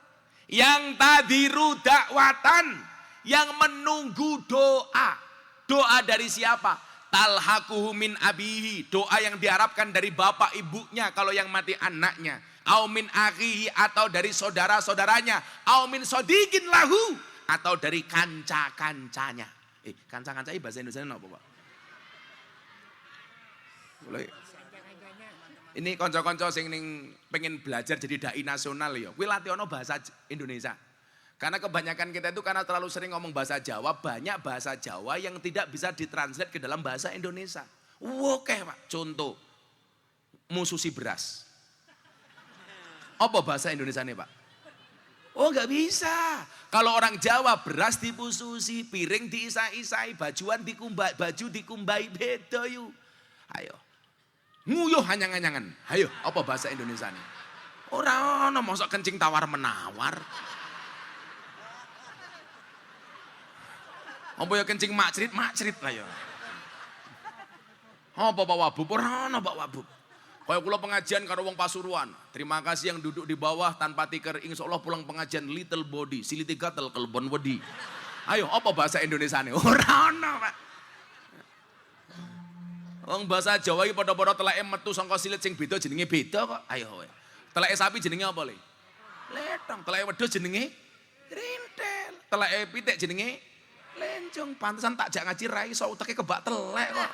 Yang tadiru dakwatan, yang menunggu doa. Doa dari siapa? Talhaquhu min abihi, doa yang diharapkan dari bapak ibunya kalau yang mati anaknya. Au min akhihi, atau dari saudara-saudaranya. Au min sodikin lahu, atau dari kanca-kancanya. Kanca-kancanya bahasa Indonesia apa, Pak? Boleh. Ini konco-konco sing ning pengen belajar jadi dai nasional ya. Kuwi latihono bahasa Indonesia. Karena kebanyakan kita itu karena terlalu sering ngomong bahasa Jawa, banyak bahasa Jawa yang tidak bisa ditranslate ke dalam bahasa Indonesia. Oke, Pak. Contoh, mususi beras. Apa bahasa Indonesia nih, Pak? Oh, nggak bisa. Kalau orang Jawa beras dipususi, piring diisai-isai, baju dikumbai beda yuk. Ayo. Nguyuh hanyang-hanyangan. Ayo, apa bahasa Indonesia nih? Ora ono mosok kencing tawar-menawar. Apa ya kencing makcrit lah ya. Apa Pak Wabub? Ora ono Pak Wabub. Kaya kula pengajian karo wong Pasuruan. Terima kasih yang duduk di bawah tanpa tiker. Insyaallah pulang pengajian little body, siliti gatel kelebon wedi. Ayo, apa bahasa Indonesia nih? Ora ono, Pak. Wong bahasa Jawa iki padha-padha teleke metu saka silit sing beda jenenge beda kok. Ayo kowe. Teleke sapi jenenge apa, Le? Letong. Teleke wedhus jenenge rintel. Teleke pitik jenenge lencong. Pantesan tak jak ngaji ra iso uteke kebak telek kok.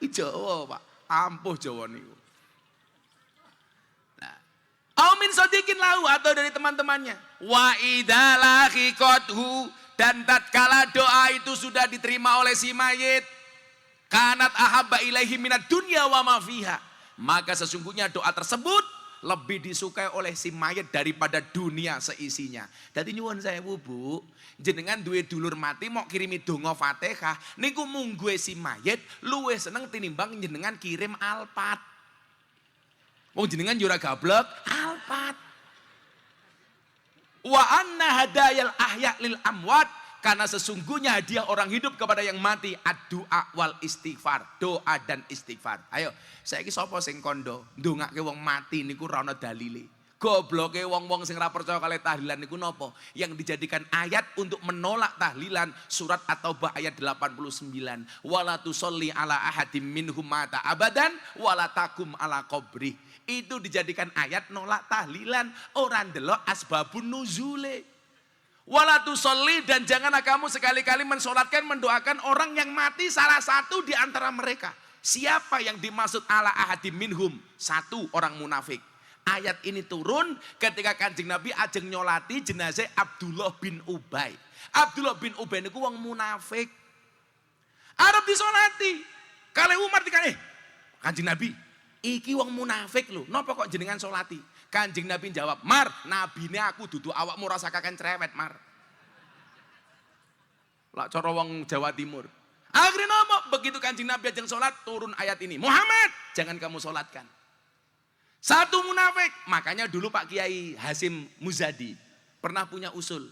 Jawa, Pak. Ampuh Jawa niku. Nah, au min sadiqin lahu, atau dari teman-temannya. Wa idza lahiqathu, dan tatkala doa itu sudah diterima oleh si mayit, kanat ahabba ilaihi minad dunya wa ma fiha, maka sesungguhnya doa tersebut lebih disukai oleh si mayit daripada dunia seisinya. Dadi nyuwun sewu, Bu, jenengan duwe dulur mati mau kirimi donga Fatihah niku mungguhe si mayit luwih seneng tinimbang jenengan kirim alpat. Wong jenengan yo ora gablek alpat. Wa anna hadayal ahya lil amwat, karena sesungguhnya hadiah orang hidup kepada yang mati ad-du'a wal istighfar, doa dan istighfar. Ayo, saiki sapa sing kondo ndongake wong mati niku ora ana dalile. Gobloke wong-wong sing ora percaya kali tahlilan niku napa? Yang dijadikan ayat untuk menolak tahlilan surat At-Taubah ayat 89. Wala tusolli ala ahadim minhum mata abadan wala takum ala qabri. Itu dijadikan ayat nolak tahlilan, orang delok asbabun nuzule. Wala tusolli, dan janganlah kamu sekali-kali mensolatkan, mendoakan orang yang mati salah satu di antara mereka. Siapa yang dimaksud ala ahadim minhum? Satu orang munafik. Ayat ini turun ketika Kanjeng Nabi ajeng nyolati jenazah Abdullah bin Ubay. Abdullah bin Ubay niku wong munafik. Arep disolati. Kale Umar dikane, Kanjeng Nabi, iki wong munafik lho, napa kok jenengan solati? Kanjeng Nabi jawab, Mar, nabine aku dudu awakmu rasa kaken cerewet, Mar. Lah cara wong Jawa Timur. Akhirnya nopo? Begitu Kanjeng Nabi ajeng sholat, turun ayat ini. Muhammad, jangan kamu sholatkan. Satu munafik. Makanya dulu Pak Kiai Hasim Muzadi pernah punya usul.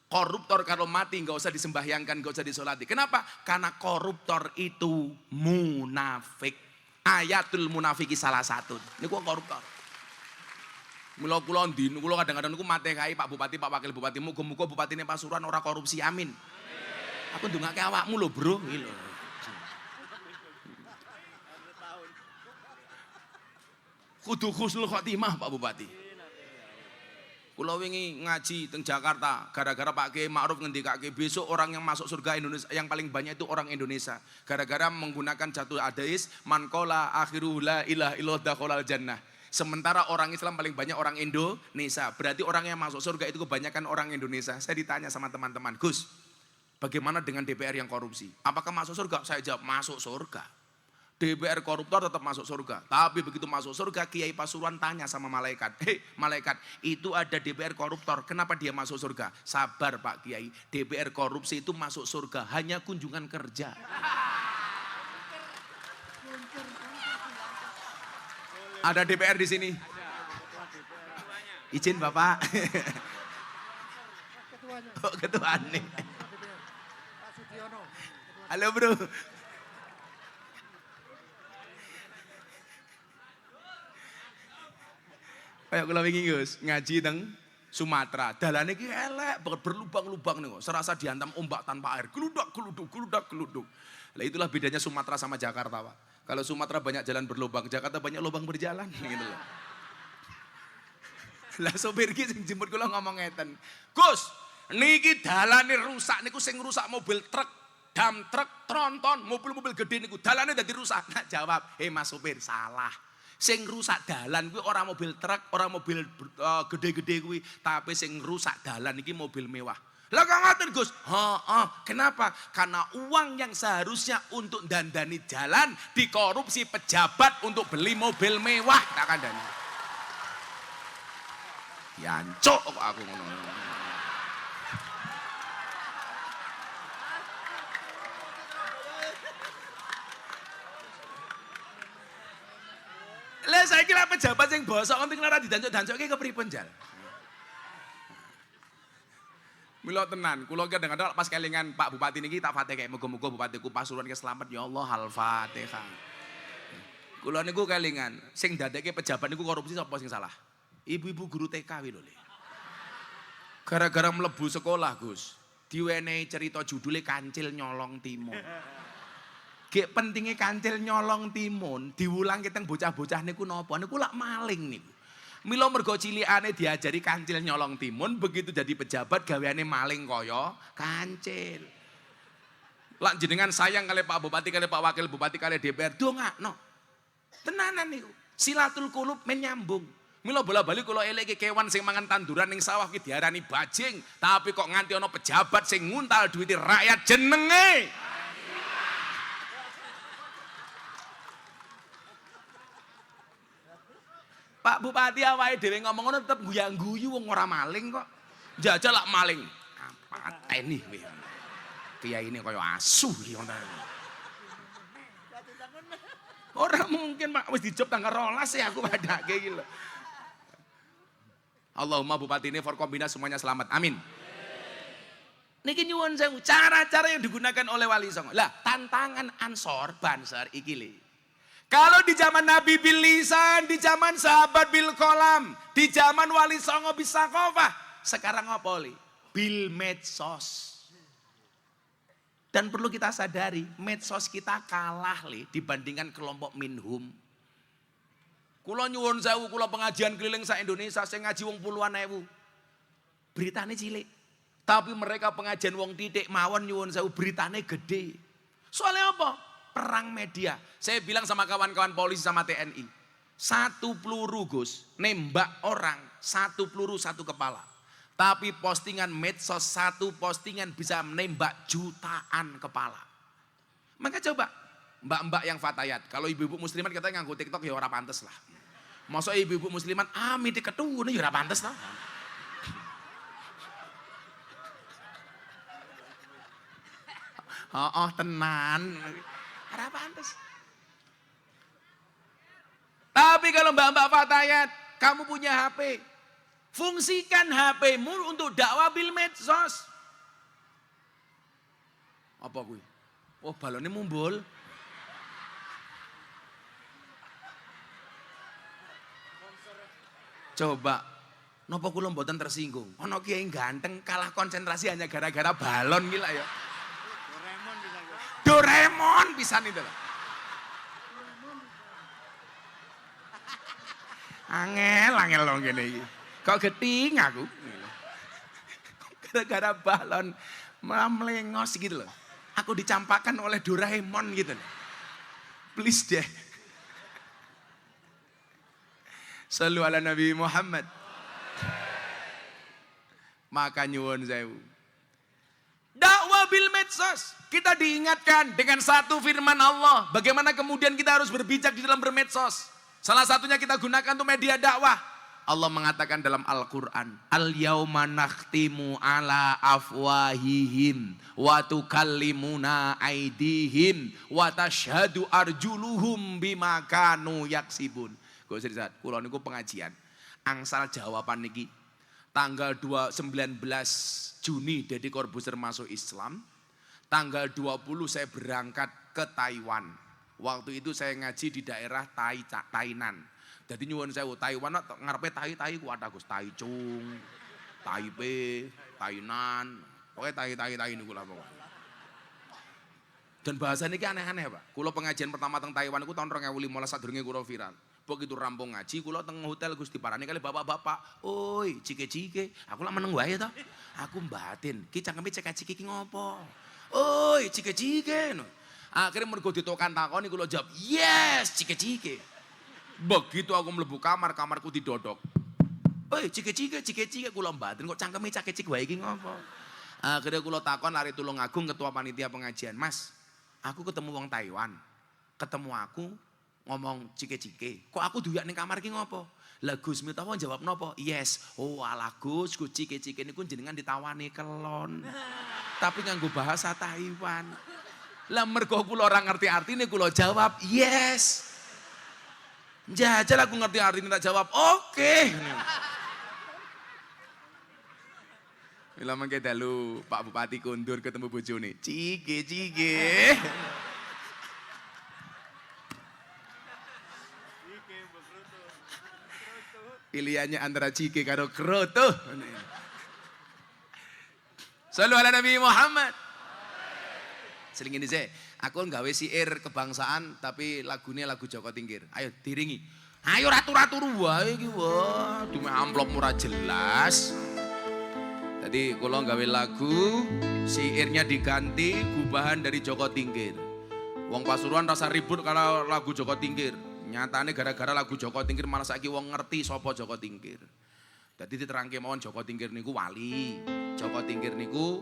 Koruptor kalau mati nggak usah disembahyangkan, nggak usah disolati. Kenapa? Karena koruptor itu munafik. Ayatul munafiki salah satu. Ini kok koruptor. Mula kula ndino kula kadang-kadang niku matekai Pak Bupati, Pak Wakil Bupati, muga-muga bupatine Pasuruan ora korupsi, amin. Aku ndongake awakmu lho, Bro, iki lho. Kudu husnul khotimah Pak Bupati. Kula wingi ngaji teng Jakarta, gara-gara Pak Kiai Ma'ruf ngendikake besok orang yang masuk surga Indonesia yang paling banyak itu orang Indonesia. Gara-gara menggunakan jatuh hadis man qala akhiru la ilaha illallah dakhalal jannah. Sementara orang Islam paling banyak orang Indonesia. Berarti orang yang masuk surga itu kebanyakan orang Indonesia. Saya ditanya sama teman-teman, Gus, bagaimana dengan DPR yang korupsi? Apakah masuk surga? Saya jawab, masuk surga. DPR koruptor tetap masuk surga. Tapi begitu masuk surga, Kiai Pasuruan tanya sama malaikat. Malaikat, itu ada DPR koruptor, kenapa dia masuk surga? Sabar Pak Kiai, DPR korupsi itu masuk surga, hanya kunjungan kerja. Ada DPR di sini? Izin Bapak. Oh, ketua nih. Halo Bro. Kayak kula wingi Gus, ngaji teng Sumatera. Dalane iki elek, berlubang-lubang nih, serasa dihantam ombak tanpa air. Geludak, geluduk, geludak, geluduk. Lah itulah bedanya Sumatera sama Jakarta, Pak. Kalau Sumatera banyak jalan berlubang, Jakarta banyak lubang berjalan gitu loh. Lah sopir ki sing jemput kula ngomong ngeten. Gus, niki dalane rusak niku sing rusak mobil truk, dam truk, tronton, mobil-mobil gede niku dalane dadi rusak. Nah jawab, Mas sopir, salah. Sing rusak dalan kuwi ora mobil truk, ora mobil gede-gede kuwi, tapi sing rusak dalan iki mobil mewah. Lah kok ngoten Gus? Kenapa? Karena uang yang seharusnya untuk dandani jalan dikorupsi pejabat untuk beli mobil mewah. Tak kandhani. Yancuk kok aku ngono. Lah saiki lek pejabat sing bosok penting ora didancuk-dancukke kepripun jal? Mila tenan, kula kadang-kadang pas kelingan Pak Bupati niki tak Fatihah, muga-muga Bupatiku Pasuruan ke selamat ya Allah, Al-Fatihah. Kula niku kelingan, sing dadekke pejabat niku korupsi sapa sing salah? Ibu-ibu guru TK kuwi lho. Gara-gara mlebu sekolah, Gus, diwenehi cerita judule Kancil Nyolong Timun. Gek pentingnya kancil nyolong timun, diulang kita bocah-bocah niku napa? Niku lak maling niku. Mila mergo cilikane diajari kancil nyolong timun, begitu jadi pejabat gaweane maling kaya kancil. Lak jenengan sayang kali Pak Bupati, kali Pak Wakil Bupati, kali DPR, dongakno. Tenanan niku. Silatul qulub men nyambung. Mila bola-bali kula eleke kewan sing mangan tanduran ning sawah ki diarani bajing, tapi kok nganti ana pejabat sing nguntal duwite rakyat jenenge Pak Bupati awake dhewe ngomong ngono tetep guyang-guyu wong ora maling kok. Jajal lak maling. Pateni kowe. Kiai ini kaya asu iki ngono. Ora mungkin Pak wis dijob tanggal 12 ya aku padake iki lho. Allahumma Bupati ini Forkombina semuanya selamat. Amin. Niki nyuwun sewu cara-cara yang digunakan oleh Wali Songo. Lah tantangan Ansor Banser iki lho. Kalau di zaman Nabi bil lisan, di zaman sahabat bil kolam, di zaman Wali Songo bisa kofah, sekarang apa li? Bil medsos. Dan perlu kita sadari, medsos kita kalah li dibandingkan kelompok minhum. Kula nyuwun sewu, kula pengajian keliling sa Indonesia, saya ngaji wong puluhan ewu. Beritane cilik. Tapi mereka pengajian wong titik mawon nyuwun sewu, beritane gede. Soalnya apa? Perang media. Saya bilang sama kawan-kawan polisi sama TNI. Satu peluru Gus, nembak orang, satu peluru satu kepala. Tapi postingan medsos, satu postingan bisa menembak jutaan kepala. Maka coba, mbak-mbak yang fatayat, kalau ibu-ibu muslimat katanya nganggo TikTok ya ora pantes lah. Masa ibu-ibu muslimat, miti ketune ya ora pantes lah. Oh, tenan, ora pantes. Tapi kalau mbak-mbak fatayat, kamu punya HP, fungsikan HP-mu untuk dakwah bil medsos. Apa gue? Oh, balonnya mumbul. Coba, nopo kula mboten tersinggung. Ono kiai ganteng kalah konsentrasi hanya gara-gara balon gila ya. Doraemon pisan itu loh. Angel dong gini. Kok geting aku? Gara-gara balon melengos gitu loh. Aku dicampakkan oleh Doraemon gitu loh. Please deh. Sallu ala Nabi Muhammad. Maka nyuwun sewu. Dakwah bil medsos. Kita diingatkan dengan satu firman Allah. Bagaimana kemudian kita harus berbijak di dalam bermedsos. Salah satunya kita gunakan untuk media dakwah. Allah mengatakan dalam Al-Quran, Al-yawma nakhtimu ala afwahihim wa tukallimuna aidihim wa tashhadu arjuluhum bima kanu yaksibun. Gue serius, kula niku pengajian. Angsal jawaban niki tanggal 19 Juni Deddy Corbuzier masuk Islam. Tanggal 20 saya berangkat ke Taiwan. Waktu itu saya ngaji di daerah Tainan. Jadi nyuwun sewu Taiwan ngarepe tai ku ada Gus, Taichung, Taipei, Tainan. Pokoknya tai niku lah pokoknya. Dan bahasa niki aneh-aneh, Pak. Kula pengajian pertama teng Taiwan iku tahun 2015 sadurunge kula viral. Begitu rampung ngaji kula teng hotel Gus diparani kali bapak-bapak. "Oi, cike-cike, aku lak meneng wae to. Aku mbatin, ki cangkeme cek-cike iki ngopo? Oi, cike-cike." Akhirnya mergo ditokan takoni kula jawab, "Yes, cike-cike." Begitu aku mlebu kamar, kamarku didodok. "Oi, cike-cike kula mbatin kok cangkeme cike-cike wae iki ngopo?" Akhirnya kula takon lari Tulung Agung ketua panitia pengajian, "Mas, aku ketemu wong Taiwan. Ketemu aku ngomong cike-cike. Kok aku duyak ning kamar iki ngopo?" Lah Gus Miftah jawab nopo? "Yes." "Oh, alah Gus, cike-cike niku jenengan ditawani kelon." Tapi nganggo bahasa Taiwan. Lah mergo kula ora ngerti artine kula jawab, "Yes." Jajal aku ngerti artine tak jawab, "Oke." Mila mangke dalu Pak Bupati kondur ketemu bojone. Cike. Pilihannya antara cike karo kroto. Sallu ala Nabi Muhammad. Seling ini saya, aku nggawe siir kebangsaan tapi lagunya lagu Joko Tingkir. Ayo diringi. Ayo ratu-ratu wae iki wah, dume amplop murah jelas. Tadi kalau nggawe lagu, siirnya diganti gubahan dari Joko Tingkir. Wong Pasuruan rasa ribut kalau lagu Joko Tingkir. Nyatane gara-gara lagu Joko Tingkir malah saiki wong ngerti sapa Joko Tingkir. Dadi diterangke mawon Joko Tingkir niku wali. Joko Tingkir niku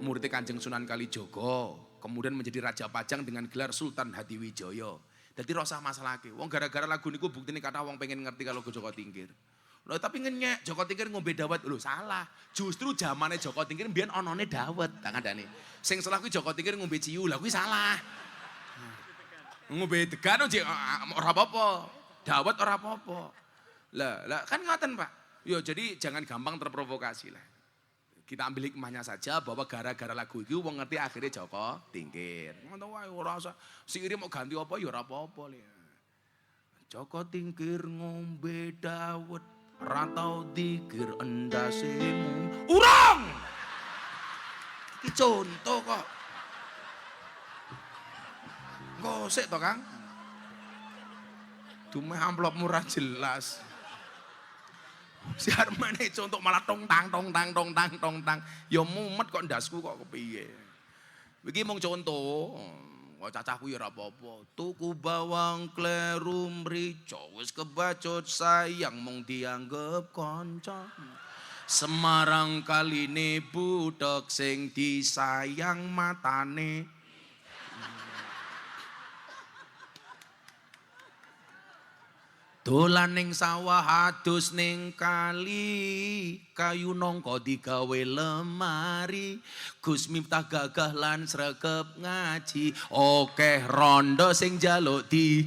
murid Kanjeng Sunan Kalijaga. Kemudian menjadi Raja Pajang dengan gelar Sultan Hadiwijaya. Jadi rasa masalah ke. Wong gara-gara lagu niku buktine kata wong pengen ngerti kalau Joko Tingkir. Loh tapi ngenyek Joko Tingkir ngombe dawet. Loh salah. Justru zamane Joko Tingkir mbiyen onone dawet. Tak ngandani. Sing salah kuwi Joko Tingkir ngombe ciu. Lah kuwi salah. Ngombe degan ora apa-apa. Dawet ora apa-apa. Lah kan ngoten, Pak. Yo jadi jangan gampang terprovokasi lah. Kita ambil hikmahnya saja bahwa gara-gara lagu itu wong ngerti akhirnya Joko Tingkir. Ngono wae ora usah siire mau ganti apa ya ora apa-apa le. Joko Tingkir ngombe dawet ora tau dikir endasemu. Urang. Iki contoh kok. Gosek to, Kang. Dume amplop murah jelas. Si Armane contoh malah tong tang. Ya mumet kok ndasku kok kepiye. Iki mung contoh. Wah cacahku ya ora apa-apa. Tuku bawang kleru mrica wis kebacut sayang mung dianggep kanca. Semarang kaline budak sing disayang matane. Dolan ning sawah adus ning kali, kayu nangka digawe lemari. Gus Miftah gagah lan sregep ngaji, akeh rondo sing njaluk di.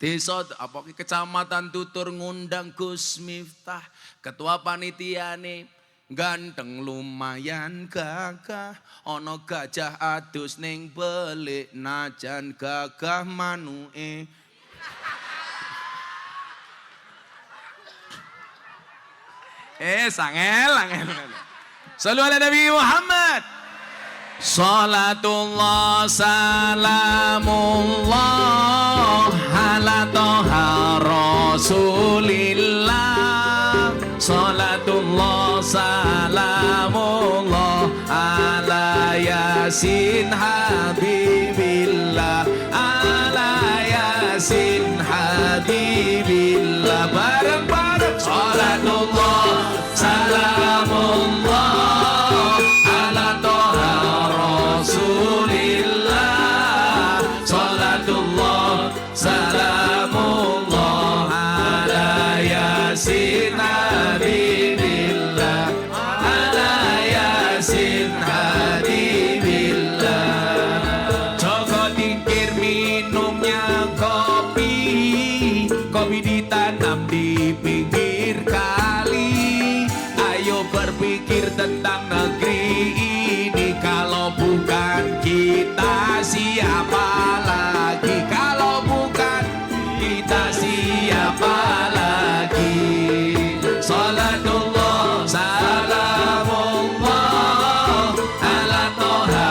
Desa apa kecamatan Tutur ngundang Gus Miftah, ketua panitiane ganteng lumayan gagah, ana gajah adus ning belik najan gagah manuke. Sangel. Sallu ala Nabi Muhammad. Salatullah salamullah ala toha rasulillah. Salatullah salamullah ala yasin habibillah. Ala yasin habibillah. Bareng-bareng. Salatullah salamullah ala toha rasulillah. Salatullah salamullah ala yasin habibillah. Ala yasin habibillah. Joko tingkir minumnya kopi, kopi ditanam di pinggir kali. Ayo berpikir tentang negeri ini, kalau bukan kita siapa lagi? Kalau bukan kita siapa lagi? Salatullah salamullah ala toha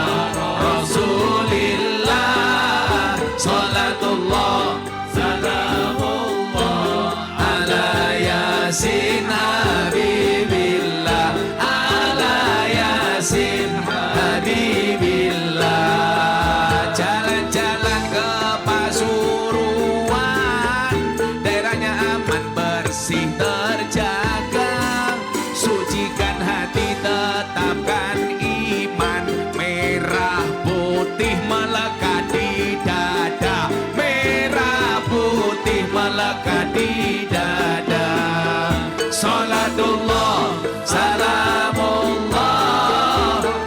rasulillah. Salatullah salamullah ala yasin habibillah. Ala yasin habibillah. Jalan-jalan ke Pasuruan, daerahnya aman bersih terjaga. Sucikan hati tetapkan iman, merah putih melekat di dada. Merah putih melekat di dada. Salatullah salamullah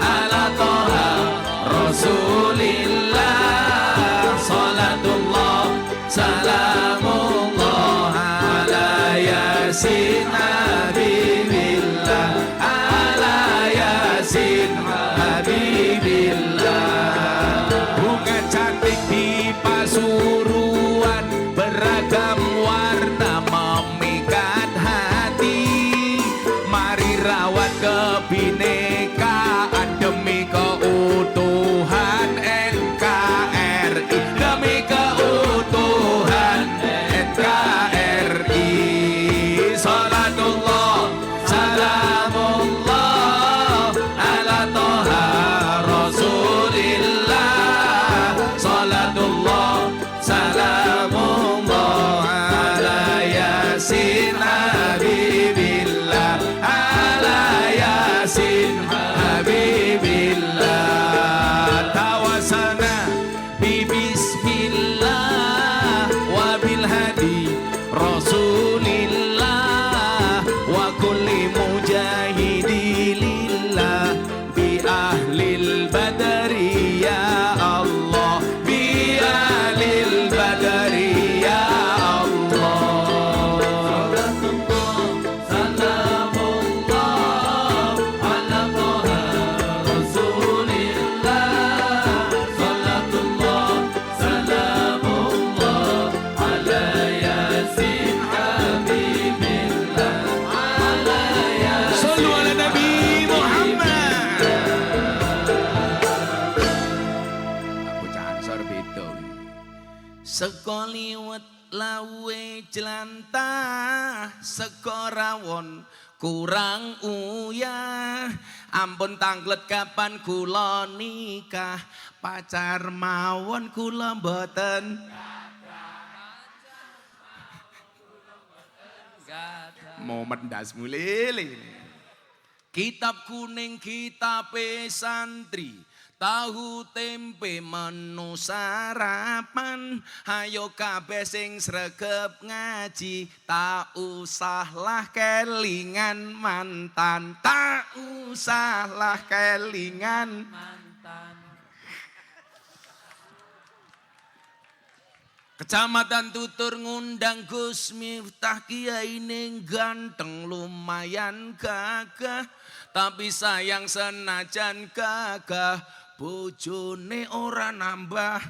ala toha rasulillah. Salatullah salamullah ala yasin habibillah. Ala yasin habibillah. Bunga cantik di Pasuruan, beragam warna memikat hati. Mari rawat kebinekaan demi keutuhan NKRI. Demi keutuhan NKRI. Salatullah salamullah ala toha rasulillah. Salatullah salamullah ala yasin habibillah. Ala yasin habibillah. Tawasana bi bismillah wa bil hadi rasulillah. Wa kulli mujahidilillah bi ahlil badri ya Allah. Bi ahlil badri ya Allah. Salamullah ala toha rasulillah. Salatullah salamullah ala yasin habibillah. Ala yasin. Sallu ala Nabi Muhammad. Aku cansor beda. Sekoliwet lawe jelantah sekorawon kurang uyah ampun tanglet kapan kula nikah pacar mawon kula mboten momen das mulele. Kitab kuning kitab santri tahu tempe menu sarapan ayo kabeh sing sregep ngaji tak usahlah kelingan mantan tak usahlah kelingan mantan. Kecamatan Tutur ngundang Gus Miftah kiai ning ganteng lumayan gagah tapi sayang senajan gagah bojone ora nambah.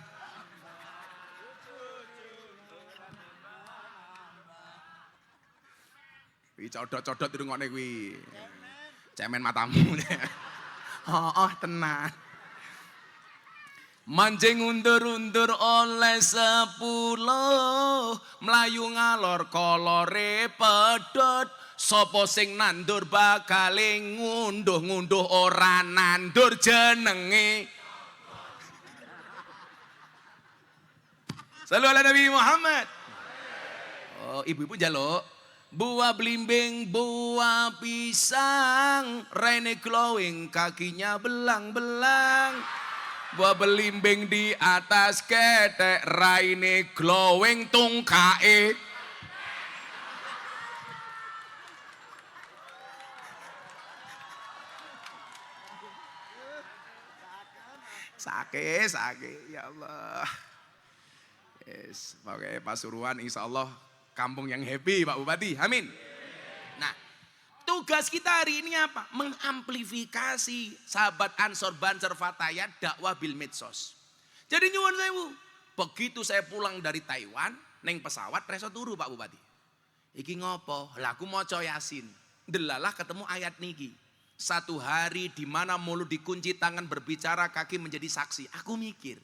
Kuwi codot-codot dirungokne kuwi. Cemen matamu. Oh, tenang. Mancing undur-undur oleh 10 mlayu ngalor kolore pedhot sapa sing nandur bakal ngunduh-ngunduh ora nandur jenenge Shallu ala Nabi Muhammad. Oh, ibu-ibu njaluk buah belimbing, buah pisang, raine glowing, kakinya belang-belang. Buah belimbing di atas ketek, raine glowing tungkae. Sake, ya Allah. Yes, pakai Pasuruan insya Allah kampung yang happy Pak Bupati, amin. Nah, tugas kita hari ini apa? Mengamplifikasi sahabat Ansor Banser Fatayat dakwah bil medsos. Jadi nyuwun sewu, begitu saya pulang dari Taiwan, neng pesawat reso turu Pak Bupati. Iki ngopo? Lah aku maca Yasin. Delalah ketemu ayat niki. 1 hari di mana mulut dikunci tangan berbicara, kaki menjadi saksi. Aku mikir,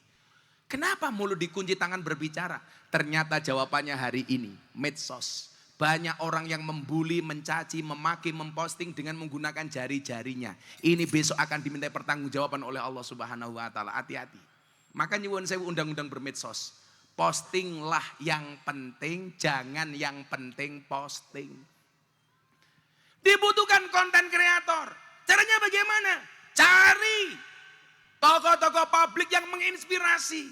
kenapa mulut dikunci tangan berbicara? Ternyata jawabannya hari ini, medsos. Banyak orang yang membuli, mencaci, memaki, memposting dengan menggunakan jari-jarinya. Ini besok akan dimintai pertanggungjawaban oleh Allah Subhanahu wa taala. Hati-hati. Maka nyuwun sewu undang-undang bermedsos. Postinglah yang penting, jangan yang penting posting. Dibutuhkan konten kreator. Caranya bagaimana? Cari tokoh-tokoh publik yang menginspirasi.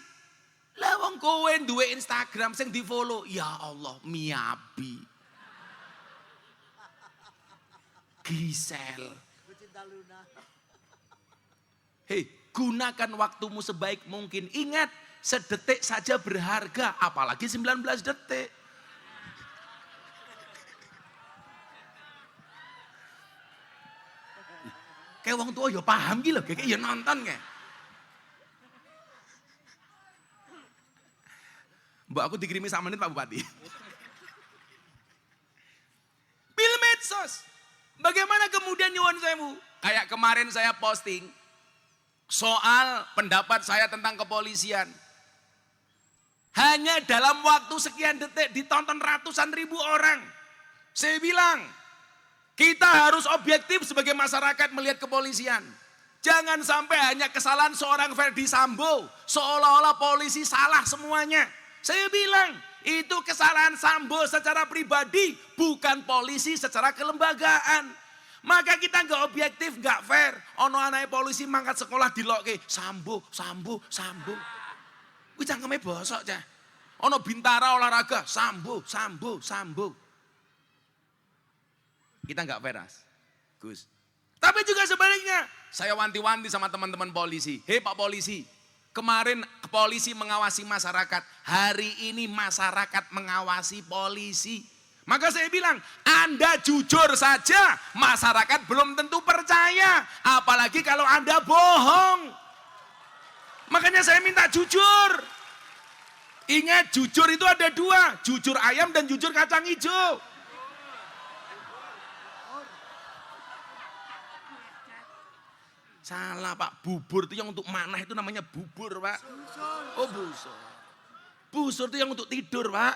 Lah wong kowe duwe Instagram sing di-follow, ya Allah, Miabi. Gisel. Hei, gunakan waktumu sebaik mungkin. Ingat, sedetik saja berharga, apalagi 19 detik. Kayak wong tua ya paham gitu, kayak ya nonton kayak. Mbak aku dikirimi sak menit Pak Bupati. Bil medsos. Bagaimana kemudian nyuwun sewu? Kayak kemarin saya posting soal pendapat saya tentang kepolisian. Hanya dalam waktu sekian detik ditonton ratusan ribu orang. Saya bilang, kita harus objektif sebagai masyarakat melihat kepolisian. Jangan sampai hanya kesalahan seorang Ferdi Sambo, seolah-olah polisi salah semuanya. Saya bilang, itu kesalahan Sambo secara pribadi, bukan polisi secara kelembagaan. Maka kita nggak objektif, nggak fair. Ono anake polisi mangkat sekolah dilokke, Sambo. Kuwi cangkeme bosok cah. Ono Bintara olahraga, Sambo. Kita nggak fair, Gus. Tapi juga sebaliknya, saya wanti-wanti sama teman-teman polisi. Hei Pak Polisi, kemarin polisi mengawasi masyarakat, hari ini masyarakat mengawasi polisi. Maka saya bilang, Anda jujur saja, masyarakat belum tentu percaya. Apalagi kalau Anda bohong. Makanya saya minta jujur. Ingat, jujur itu ada 2, jujur ayam dan jujur kacang hijau. Salah Pak, bubur itu yang untuk manah itu namanya bubur Pak. Oh busur. Busur itu yang untuk tidur, Pak.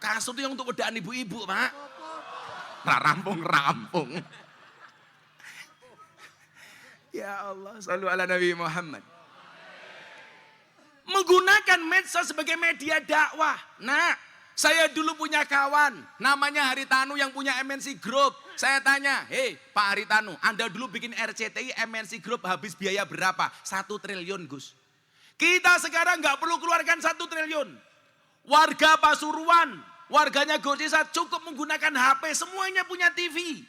Kasur itu yang untuk wedaan ibu-ibu, Pak. Rampung. Ya Allah, shallu ala Nabi Muhammad. Menggunakan medsos sebagai media dakwah. Nah, saya dulu punya kawan, namanya Haritanu yang punya MNC Group. Saya tanya, hei Pak Haritanu, Anda dulu bikin RCTI MNC Group habis biaya berapa? 1 triliun, Gus. Kita sekarang nggak perlu keluarkan 1 triliun. Warga Pasuruan, warganya Gus Isa cukup menggunakan HP, semuanya punya TV.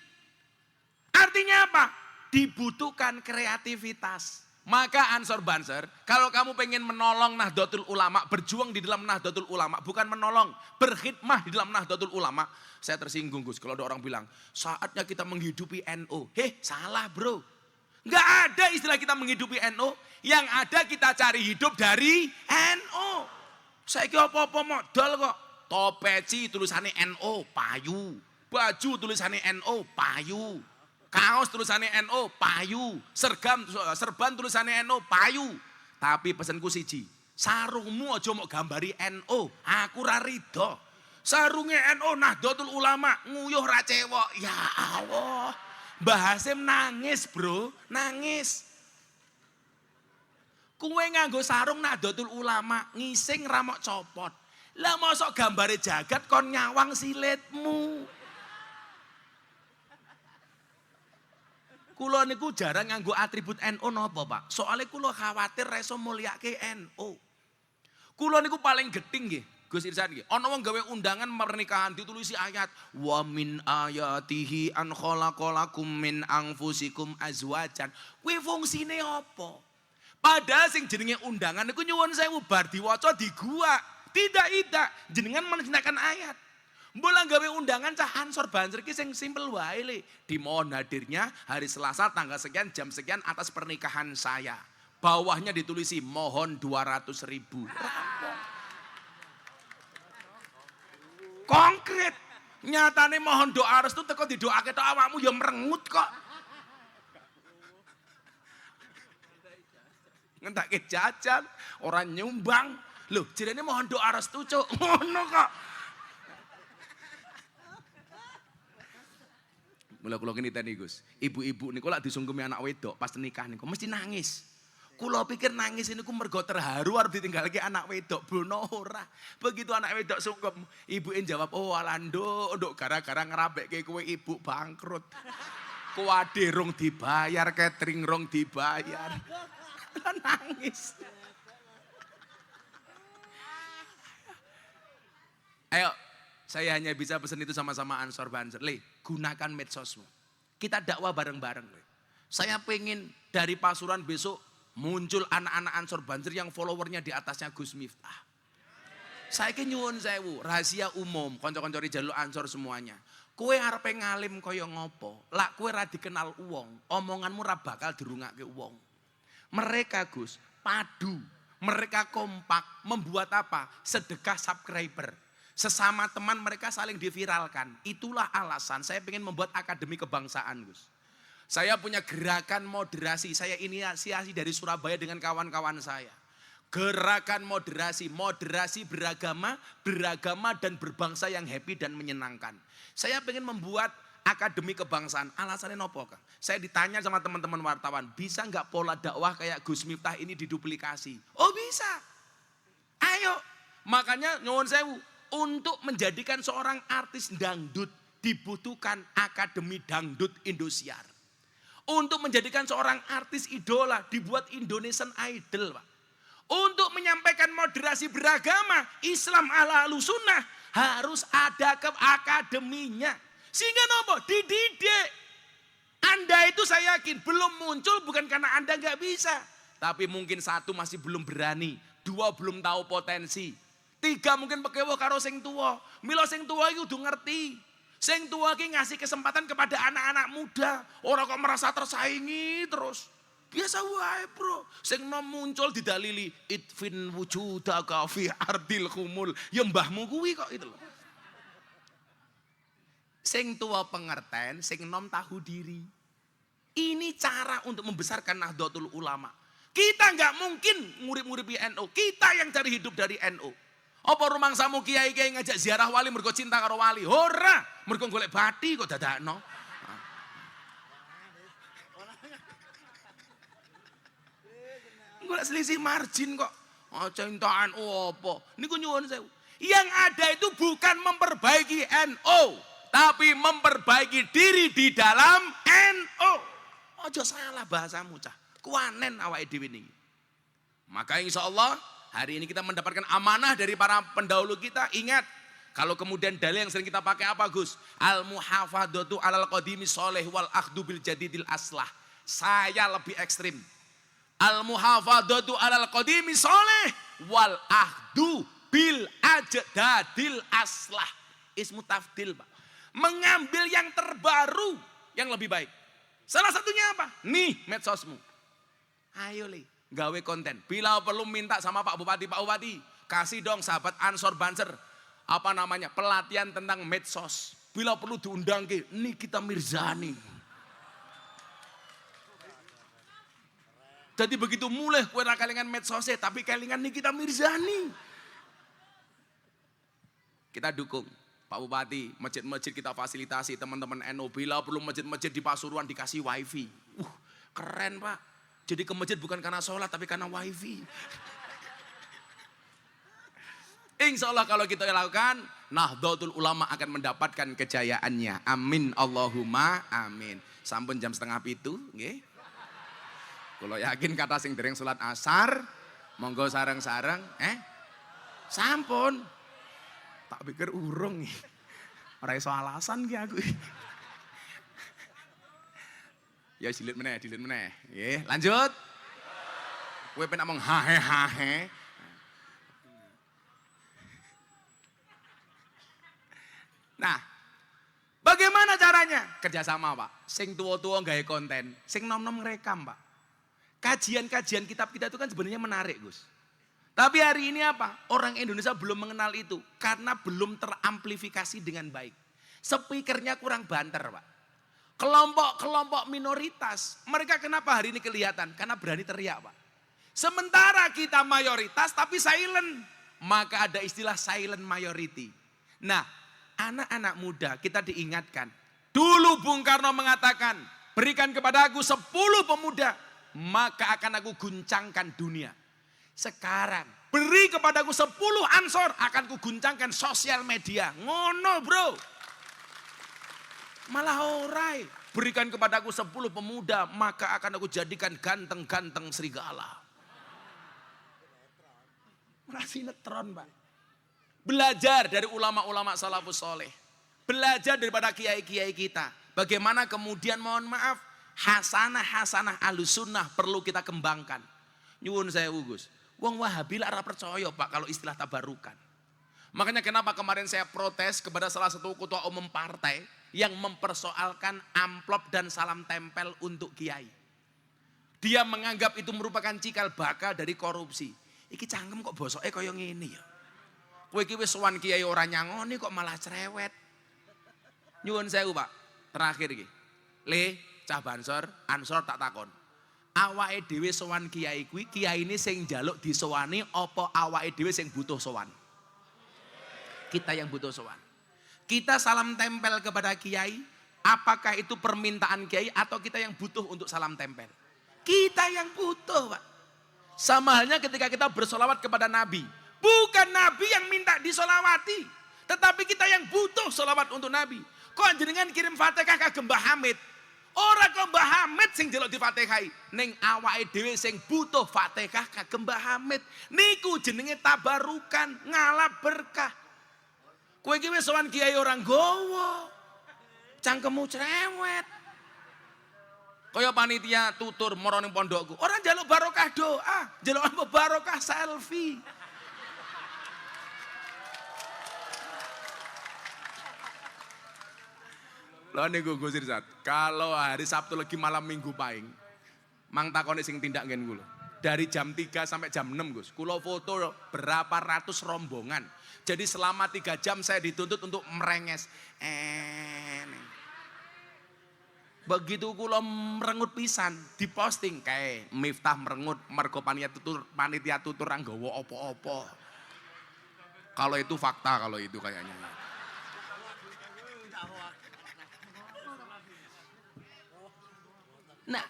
Artinya apa? Dibutuhkan kreativitas. Maka Ansor Banser, kalau kamu pengen menolong Nahdlatul Ulama, berjuang di dalam Nahdlatul Ulama, bukan menolong, berkhidmah di dalam Nahdlatul Ulama. Saya tersinggung, Gus, kalau ada orang bilang, saatnya kita menghidupi NU. Salah bro. Nggak ada istilah kita menghidupi NU, yang ada kita cari hidup dari NU. Saya kira apa-apa modal kok. Topeci tulisannya NU, payu. Baju tulisannya NU, payu. Kaos tulisannya NU, payu. Serban tulisannya NU, payu. Tapi pesanku siji, sarungmu aja mau gambari NU, aku ra rido. Sarungnya NU Nahdlatul Ulama, nguyuh ra cewek. Ya Allah. Mbah Hasim nangis, bro, nangis. Kue nganggo sarung Nahdlatul Ulama, ngising ra mok copot. Lah mosok gambare jagat kon nyawang silitmu. Kulo niku jarang nganggo atribut NU napa, Pak? Soalnya kulo khawatir reso mulyake NU. Kulo niku paling geting nggih, Gus Irsan nggih. Ana wong gawe undangan pernikahan ditulisi ayat wa min ayatihi an khalaqalakum min anfusikum azwajan. Kuwi fungsine apa? Padahal sing jenenge undangan niku nyuwun sewu bar diwaca di gua. Tidak, jenengan menjinakkan ayat. Bola gawe undangan cah Ansor Banser ki sing simpel wae le. Dimohon hadirnya hari Selasa tanggal sekian jam sekian atas pernikahan saya. Bawahnya ditulisi mohon 200.000. Konkret. Nyatane mohon doa restu teko didoake tok awakmu ya merengut kok. Ngentake jajan, orang nyumbang. Loh, jirene mohon doa restu cuk. Ngono kok. Mula kula kene tani Gus. Ibu-ibu niku lak disungkemi anak wedok pas nikah niku mesti nangis. Kula pikir nangis niku mergo terharu arep ditinggalke anak wedok, bono ora. Begitu anak wedok sungkem, ibuke jawab, "Oh alando, nduk gara-gara ngerabekke kowe ibu bangkrut." Kuwade rong dibayar, catering rong dibayar. Nangis. Ayo, saya hanya bisa pesan itu sama-sama Ansor Banser. Gunakan medsosmu. Kita dakwah bareng-bareng. Saya pengen dari Pasuruan besok muncul anak-anak Ansor Banser yang followernya di atasnya Gus Miftah. Saya nyuwun sewu, rahasia umum, konco-konco jalur Ansor semuanya. Kowe arepe ngalim kaya ngopo? Lak kowe ra dikenal wong, omonganmu ra bakal dirungake wong. Mereka Gus, padu, mereka kompak, membuat apa? Sedekah subscriber. Sesama teman mereka saling diviralkan. Itulah alasan saya ingin membuat akademi kebangsaan, Gus. Saya punya gerakan moderasi. Saya inisiasi dari Surabaya dengan kawan-kawan saya. Gerakan moderasi, moderasi beragama, beragama dan berbangsa yang happy dan menyenangkan. Saya ingin membuat akademi kebangsaan. Alasannya nopo, Kang? Saya ditanya sama teman-teman wartawan, bisa nggak pola dakwah kayak Gus Miftah ini diduplikasi? Oh bisa. Ayo. Makanya nyuwun sewu. Untuk menjadikan seorang artis dangdut dibutuhkan Akademi Dangdut Indosiar. Untuk menjadikan seorang artis idola dibuat Indonesian Idol, Pak. Untuk menyampaikan moderasi beragama Islam ala sunnah harus ada ke akademinya. Sehingga nopo dididik. Anda itu saya yakin belum muncul bukan karena Anda nggak bisa. Tapi mungkin 1 masih belum berani. 2 belum tahu potensi. 3 mungkin pekewo karo sing tua. Milo sing tua itu udah ngerti. Sing tua ki ngasih kesempatan kepada anak-anak muda. Orang kok merasa tersaingi terus. Biasa wae bro. Sing nom muncul didalili. Itfin wujudaka fi ardil khumul. Ya mbahmu kuwi kok itu loh. Sing tua pengertian, sing nom tahu diri. Ini cara untuk membesarkan Nahdlatul Ulama. Kita nggak mungkin ngurip-nguripi NU. Kita yang cari hidup dari NU. Apa rumangsamu kiai-kiai ngajak ziarah wali mergo cinta karo wali? Ora, mergo golek bathi kok dadakno. Golek selisih margin kok. Cintaan apa? Niku nyuwun sewu. Yang ada itu bukan memperbaiki NU, tapi memperbaiki diri di dalam NU. Ojo salah bahasamu cah. Kuanen awake dhewe niki. Maka insya Allah hari ini kita mendapatkan amanah dari para pendahulu kita. Ingat, kalau kemudian dalil yang sering kita pakai apa Gus? Al-muhafadzatu alal qadimi sholeh wal akhdu bil jadidil aslah. Saya lebih ekstrim. Al-muhafadzatu alal qadimi sholeh wal akhdu bil ajdadil aslah. Ismu tafdil Pak. Mengambil yang terbaru yang lebih baik. Salah satunya apa? Nih medsosmu. Ayo li, gawe konten. Bila perlu minta sama Pak Bupati, kasih dong sahabat Ansor Banser, apa namanya, pelatihan tentang medsos. Bila perlu diundang ke, nih kita Mirzani. Jadi begitu mulai kue kalingan medsosnya, tapi kalingan nih kita Mirzani. Kita dukung Pak Bupati, masjid-masjid kita fasilitasi, teman-teman NU. Bila perlu masjid-masjid di Pasuruan dikasih wifi. Keren Pak. Jadi ke masjid bukan karena sholat tapi karena wifi. Insya Allah kalau kita lakukan, Nahdlatul Ulama akan mendapatkan kejayaannya. Amin Allahumma amin. Sampun jam 6:30, nggih. Kalau yakin kata sing dereng sholat asar, monggo sareng-sareng, sampun. Tak pikir urung nih. Ora iso alasan ki aku. Ya dilit meneh. Nggih, lanjut. Kowe penak mong hahe. Nah, bagaimana caranya? Kerjasama Pak. Sing tua-tua gawe konten, sing nom-nom ngerekam Pak. Kajian-kajian kitab kita itu kan sebenarnya menarik Gus. Tapi hari ini apa? Orang Indonesia belum mengenal itu karena belum teramplifikasi dengan baik. Speakernya kurang banter Pak. Kelompok-kelompok minoritas, mereka kenapa hari ini kelihatan? Karena berani teriak Pak. Sementara kita mayoritas tapi silent, maka ada istilah silent majority. Nah, anak-anak muda kita diingatkan. Dulu Bung Karno mengatakan, berikan kepada aku 10 pemuda, maka akan aku guncangkan dunia. Sekarang, beri kepadaku 10 ansor, akan kuguncangkan sosial media. Ngono bro. Malah orai, berikan kepadaku 10 pemuda, maka akan aku jadikan ganteng-ganteng serigala. Malah sinetron Pak. Belajar dari ulama-ulama salafus soleh. Belajar daripada kiai-kiai kita. Bagaimana kemudian mohon maaf, hasanah-hasanah alusunnah perlu kita kembangkan. Nyuwun saya Gus. Wong Wahabi lah ora percaya Pak kalau istilah tabarukan. Makanya kenapa kemarin saya protes kepada salah satu ketua umum partai yang mempersoalkan amplop dan salam tempel untuk kiai. Dia menganggap itu merupakan cikal bakal dari korupsi. Iki cangkem kok bosoke kaya ngene ya. Kowe iki wis sowan kiai ora nyangoni kok malah cerewet. Nyuwun sewu Pak, terakhir iki. Le, cah Bansor, Ansor tak takon. Awake dhewe sowan kiai kuwi, kiyaine sing njaluk disowani apa awake dhewe sing butuh sowan? Kita yang butuh sowan. Kita salam tempel kepada kiai, apakah itu permintaan kiai atau kita yang butuh untuk salam tempel? Kita yang butuh Pak. Sama halnya ketika kita bersolawat kepada Nabi. Bukan Nabi yang minta disolawati, tetapi kita yang butuh solawat untuk Nabi. Kok jenengan kirim Fatihah ke Mbah Hamid? Ora ke Mbah Hamid sing delok di Fatihai, ning awake dhewe sing butuh Fatihah ke Mbah Hamid. Niku jenenge tabarukan, ngalap berkah. Kowe iki wis sowan kiai orang gowo. Cangkemmu cerewet. Kaya panitia tutur mara ning pondokku. Ora njaluk barokah doa, njaluk barokah selfie. Lha niku Gus Irsat, kalau hari Sabtu lagi malam Minggu paing, mang takone sing tindak nggen kula. Dari jam 3 sampai jam 6 Gus, kula foto berapa ratus rombongan. Jadi selama 3 jam saya dituntut untuk merenges. Begitu kula merengut pisan, diposting kayak Miftah merengut mergo panitia tutur ra nggawa apa-apa. Kalau itu fakta kalau itu kayaknya. Nah,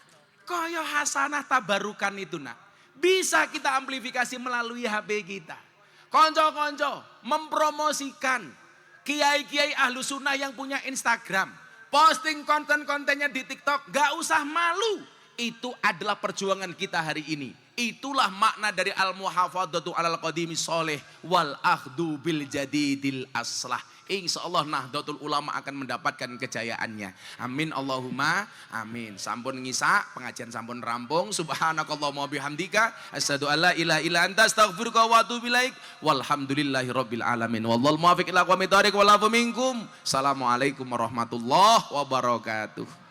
kaya hasanah tabarukan itu nak, bisa kita amplifikasi melalui HP kita. Konco-konco mempromosikan kiai-kiai ahlu sunnah yang punya Instagram, posting konten-kontennya di TikTok, gak usah malu. Itu adalah perjuangan kita hari ini. Itulah makna dari al-muhafadzatu alal qadimi sholih wal akhdu bil jadidil aslah. Insya Allah Nahdlatul Ulama akan mendapatkan kejayaannya. Amin Allahumma amin. Sampun ngisa, pengajian sampun rampung. Subhanakallahumma bihamdika asyhadu alla ilaha illa anta astaghfiruka wa atubu ilaik. Walhamdulillahi rabbil alamin. Wallahul muwaffiq ila aqwamit thoriq wal afu minkum. Assalamualaikum warahmatullahi wabarakatuh.